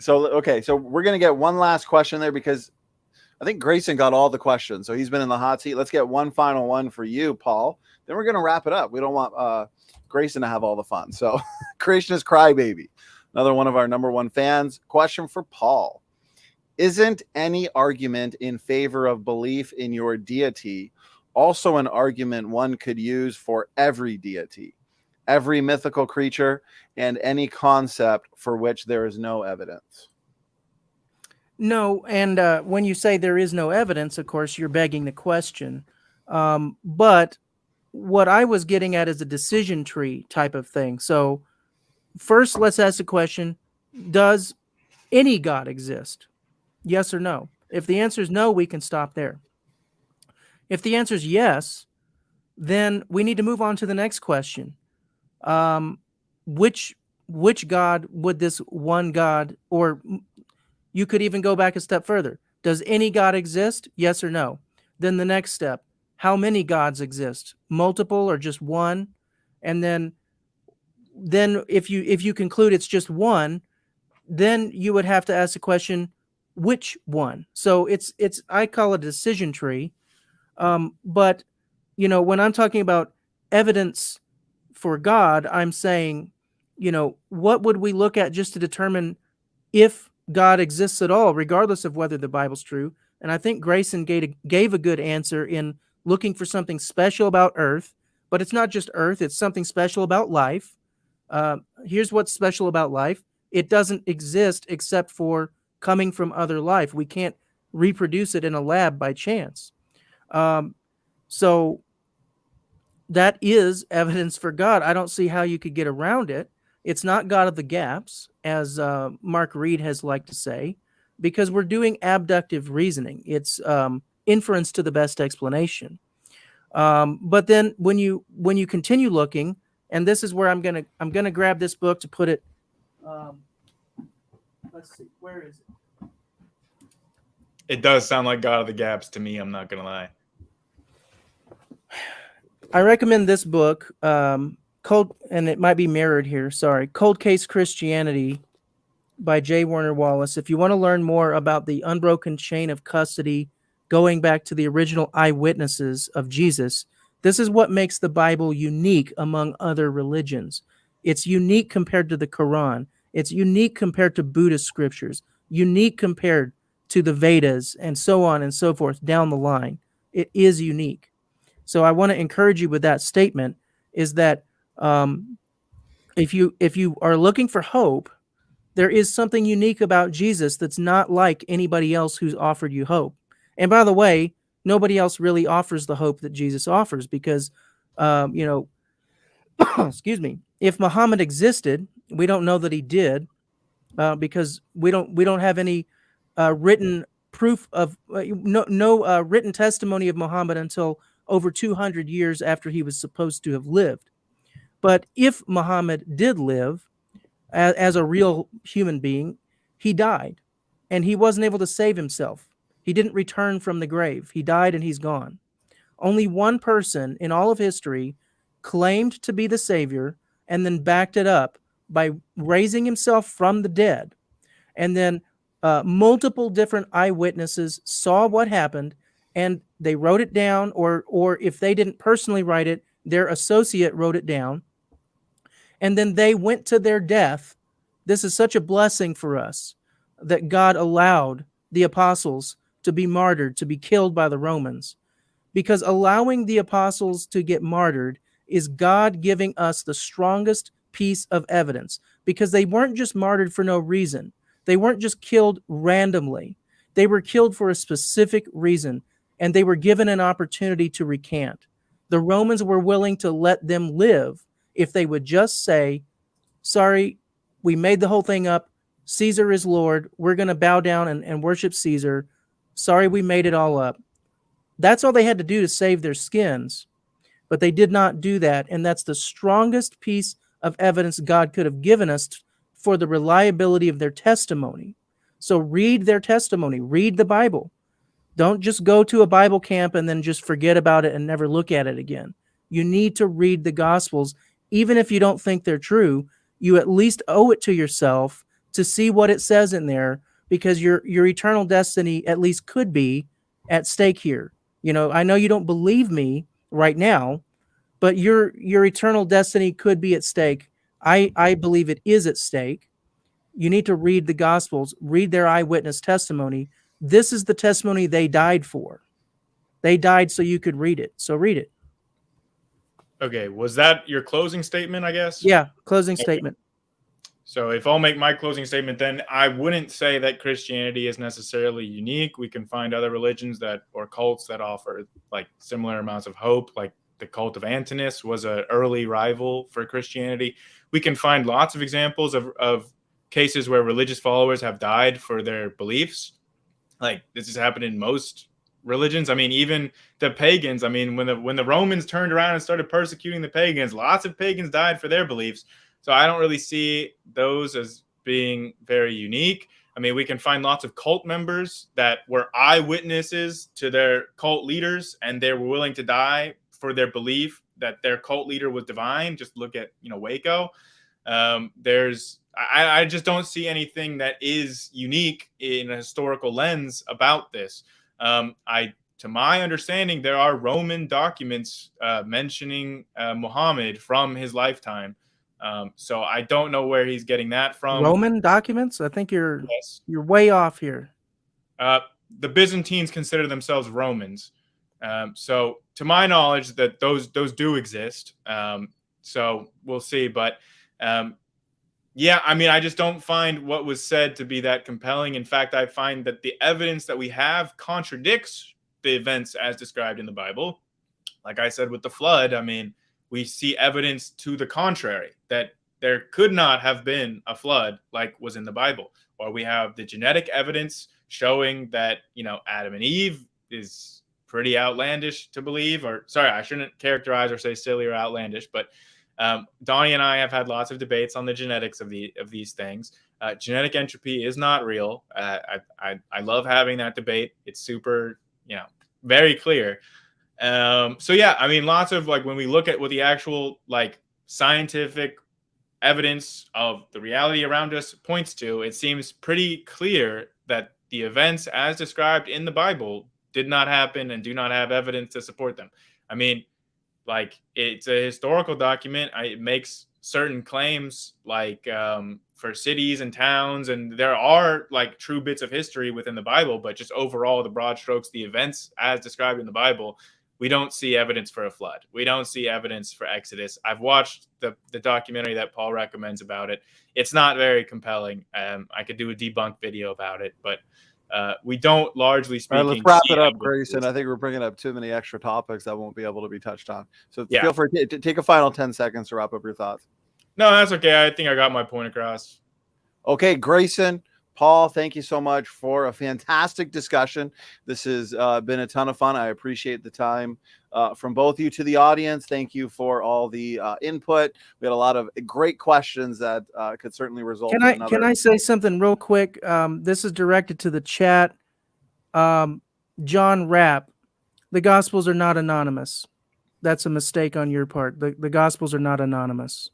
Okay, so we're gonna get one last question there because I think Grayson got all the questions, so he's been in the hot seat. Let's get one final one for you, Paul. Then we're gonna wrap it up. We don't want Grayson to have all the fun. So Creationist Crybaby, another one of our number one fans. Question for Paul: isn't any argument in favor of belief in your deity also an argument one could use for every deity, every mythical creature, and any concept for which there is no evidence? No, and when you say there is no evidence, of course, you're begging the question. But what I was getting at is a decision tree type of thing. So first, let's ask the question, does any God exist? Yes or no? If the answer is no, we can stop there. If the answer is yes, then we need to move on to the next question. Which God would this one God, or you could even go back a step further. Does any God exist? Yes or no? Then the next step, how many gods exist? Multiple or just one? And then if you conclude it's just one, then you would have to ask the question, which one? So it's I call it a decision tree. But when I'm talking about evidence for God, I'm saying, what would we look at just to determine if God exists at all, regardless of whether the Bible's true. And I think Grayson gave a good answer in looking for something special about Earth, but it's not just Earth, it's something special about life. Here's what's special about life. It doesn't exist except for coming from other life. We can't reproduce it in a lab by chance. So that is evidence for God. I don't see how you could get around it. It's not God of the gaps, as Mark Reed has liked to say, because we're doing abductive reasoning. It's inference to the best explanation. But then when you continue looking, and this is where I'm gonna grab this book to put it. Let's see, where is it? It does sound like God of the Gaps to me. I'm not gonna lie. I recommend this book, Cold, and it might be mirrored here. Sorry, Cold Case Christianity by J. Warner Wallace. If you want to learn more about the unbroken chain of custody, going back to the original eyewitnesses of Jesus, this is what makes the Bible unique among other religions. It's unique compared to the Quran. It's unique compared to Buddhist scriptures. Unique compared to the Vedas, and so on and so forth down the line. It is unique. So I want to encourage you with that statement is that if you are looking for hope, there is something unique about Jesus that's not like anybody else who's offered you hope. And by the way, nobody else really offers the hope that Jesus offers because, excuse me, if Muhammad existed, we don't know that he did because we don't have any written proof of no written testimony of Muhammad until over 200 years after he was supposed to have lived. But if Muhammad did live as a real human being, he died and he wasn't able to save himself. He didn't return from the grave. He died and he's gone. Only one person in all of history claimed to be the Savior and then backed it up by raising himself from the dead. And then multiple different eyewitnesses saw what happened and they wrote it down, or if they didn't personally write it, their associate wrote it down. And then they went to their death. This is such a blessing for us that God allowed the apostles to be martyred, to be killed by the Romans, because allowing the apostles to get martyred is God giving us the strongest piece of evidence, because they weren't just martyred for no reason. They weren't just killed randomly. They were killed for a specific reason, and they were given an opportunity to recant. The Romans were willing to let them live if they would just say, sorry, we made the whole thing up. Caesar is Lord. We're going to bow down and worship Caesar. Sorry, we made it all up. That's all they had to do to save their skins. But they did not do that. And that's the strongest piece of evidence God could have given us for the reliability of their testimony. So read their testimony. Read the Bible. Don't just go to a Bible camp and then just forget about it and never look at it again. You need to read the Gospels. Even if you don't think they're true, you at least owe it to yourself to see what it says in there, because your eternal destiny at least could be at stake here. You know, I know you don't believe me right now, but your eternal destiny could be at stake. I believe it is at stake. You need to read the Gospels, read their eyewitness testimony. This is the testimony they died for. They died so you could read it. So read it. Okay, was that your closing statement, I guess? Yeah, closing statement. So if I'll make my closing statement, then I wouldn't say that Christianity is necessarily unique. We can find other religions or cults that offer like similar amounts of hope, like the cult of Antichrist was an early rival for Christianity. We can find lots of examples of cases where religious followers have died for their beliefs. Like this has happened in most religions. I mean, even the pagans. I mean, when the Romans turned around and started persecuting the pagans, lots of pagans died for their beliefs. So I don't really see those as being very unique. I mean, we can find lots of cult members that were eyewitnesses to their cult leaders, and they were willing to die for their belief that their cult leader was divine. Just look at Waco. I just don't see anything that is unique in a historical lens about this. To my understanding, there are Roman documents mentioning Muhammad from his lifetime, So I don't know where he's getting that from. Roman documents? I think you're Yes. way off here. The Byzantines consider themselves Romans. So to my knowledge, that those do exist. So we'll see. But yeah, I mean, I just don't find what was said to be that compelling. In fact, I find that the evidence that we have contradicts the events as described in the Bible. Like I said with the flood, I mean, we see evidence to the contrary, that there could not have been a flood like was in the Bible. Or we have the genetic evidence showing that, Adam and Eve is pretty outlandish to believe. Or sorry, I shouldn't characterize or say silly or outlandish, but Donny and I have had lots of debates on the genetics of these things. Genetic entropy is not real. I love having that debate. It's super, very clear. So yeah, I mean, lots of when we look at what the actual scientific evidence of the reality around us points to, it seems pretty clear that the events as described in the Bible did not happen and do not have evidence to support them. I mean, it's a historical document. It makes certain claims for cities and towns, and there are true bits of history within the Bible, but just overall, the broad strokes, the events as described in the Bible, we don't see evidence for a flood. We don't see evidence for Exodus. I've watched the documentary that Paul recommends about it. It's not very compelling. I could do a debunk video about it, but we don't, largely speaking. All right, let's wrap it up, Grayson. I think we're bringing up too many extra topics that won't be able to be touched on. So feel free to take a final 10 seconds to wrap up your thoughts. No, that's okay. I think I got my point across. Okay, Grayson, Paul, thank you so much for a fantastic discussion. This has been a ton of fun. I appreciate the time from both of you. To the audience, thank you for all the input. We had a lot of great questions that could certainly result in another. Can I say something real quick? This is directed to the chat. John Rapp, the Gospels are not anonymous. That's a mistake on your part. The Gospels are not anonymous.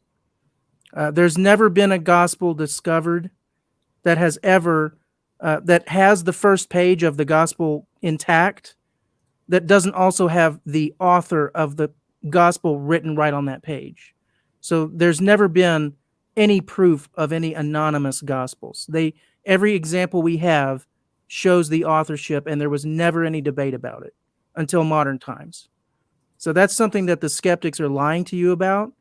There's never been a gospel discovered that has ever that has the first page of the gospel intact that doesn't also have the author of the gospel written right on that page. So there's never been any proof of any anonymous gospels. Every example we have shows the authorship, and there was never any debate about it until modern times. So that's something that the skeptics are lying to you about.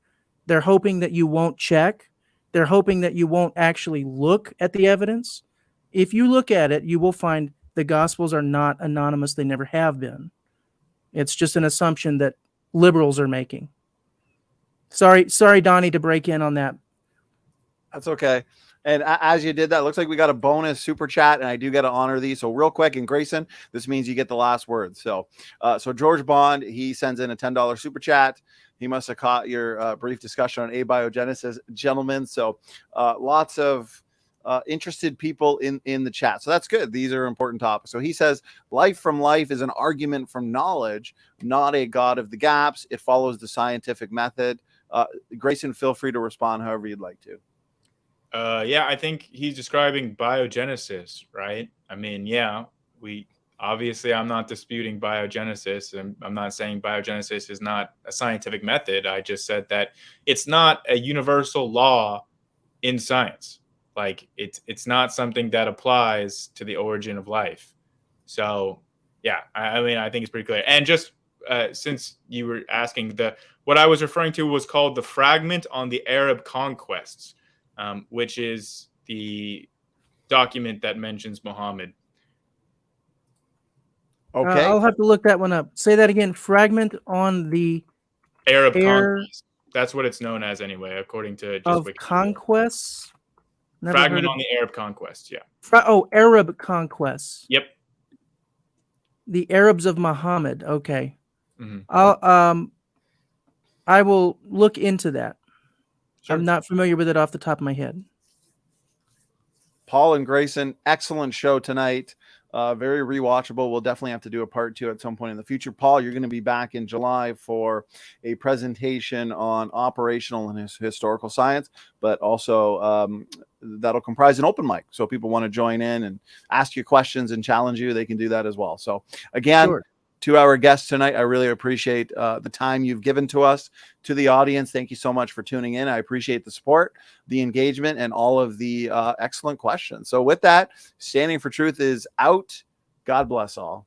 They're hoping that you won't check. They're hoping that you won't actually look at the evidence. If you look at it, you will find the Gospels are not anonymous. They never have been. It's just an assumption that liberals are making. Sorry, Donny, to break in on that. That's okay. And as you did that, looks like we got a bonus super chat, and I do got to honor these. So real quick, and Grayson, this means you get the last word. So George Bond, he sends in a $10 super chat. He must have caught your brief discussion on abiogenesis, gentlemen. So lots of interested people in the chat. So that's good. These are important topics. So he says, life from life is an argument from knowledge, not a God of the gaps. It follows the scientific method. Grayson, feel free to respond however you'd like to. Yeah, I think he's describing biogenesis, right? I mean, yeah, I'm not disputing biogenesis, and I'm not saying biogenesis is not a scientific method. I just said that it's not a universal law in science. It's not something that applies to the origin of life. So yeah, I mean, I think it's pretty clear. And just since you were asking, what I was referring to was called the fragment on the Arab conquests, which is the document that mentions Muhammad. Okay. I'll have to look that one up. Say that again. Fragment on the Arab conquest. That's what it's known as anyway, according to just of Wikipedia. conquests. Fragment on the Arab conquest. Yeah. Arab conquests. Yep. The Arabs of Muhammad. Okay. Mm-hmm. I will look into that. Sure. I'm not familiar with it off the top of my head. Paul and Grayson, excellent show tonight. Very rewatchable. We'll definitely have to do a part 2 at some point in the future. Paul, you're going to be back in July for a presentation on operational and historical science, but also that'll comprise an open mic. So if people want to join in and ask you questions and challenge you, they can do that as well. So again, sure. To our guests tonight, I really appreciate the time you've given to us, to the audience. Thank you so much for tuning in. I appreciate the support, the engagement, and all of the excellent questions. So with that, Standing for Truth is out. God bless all.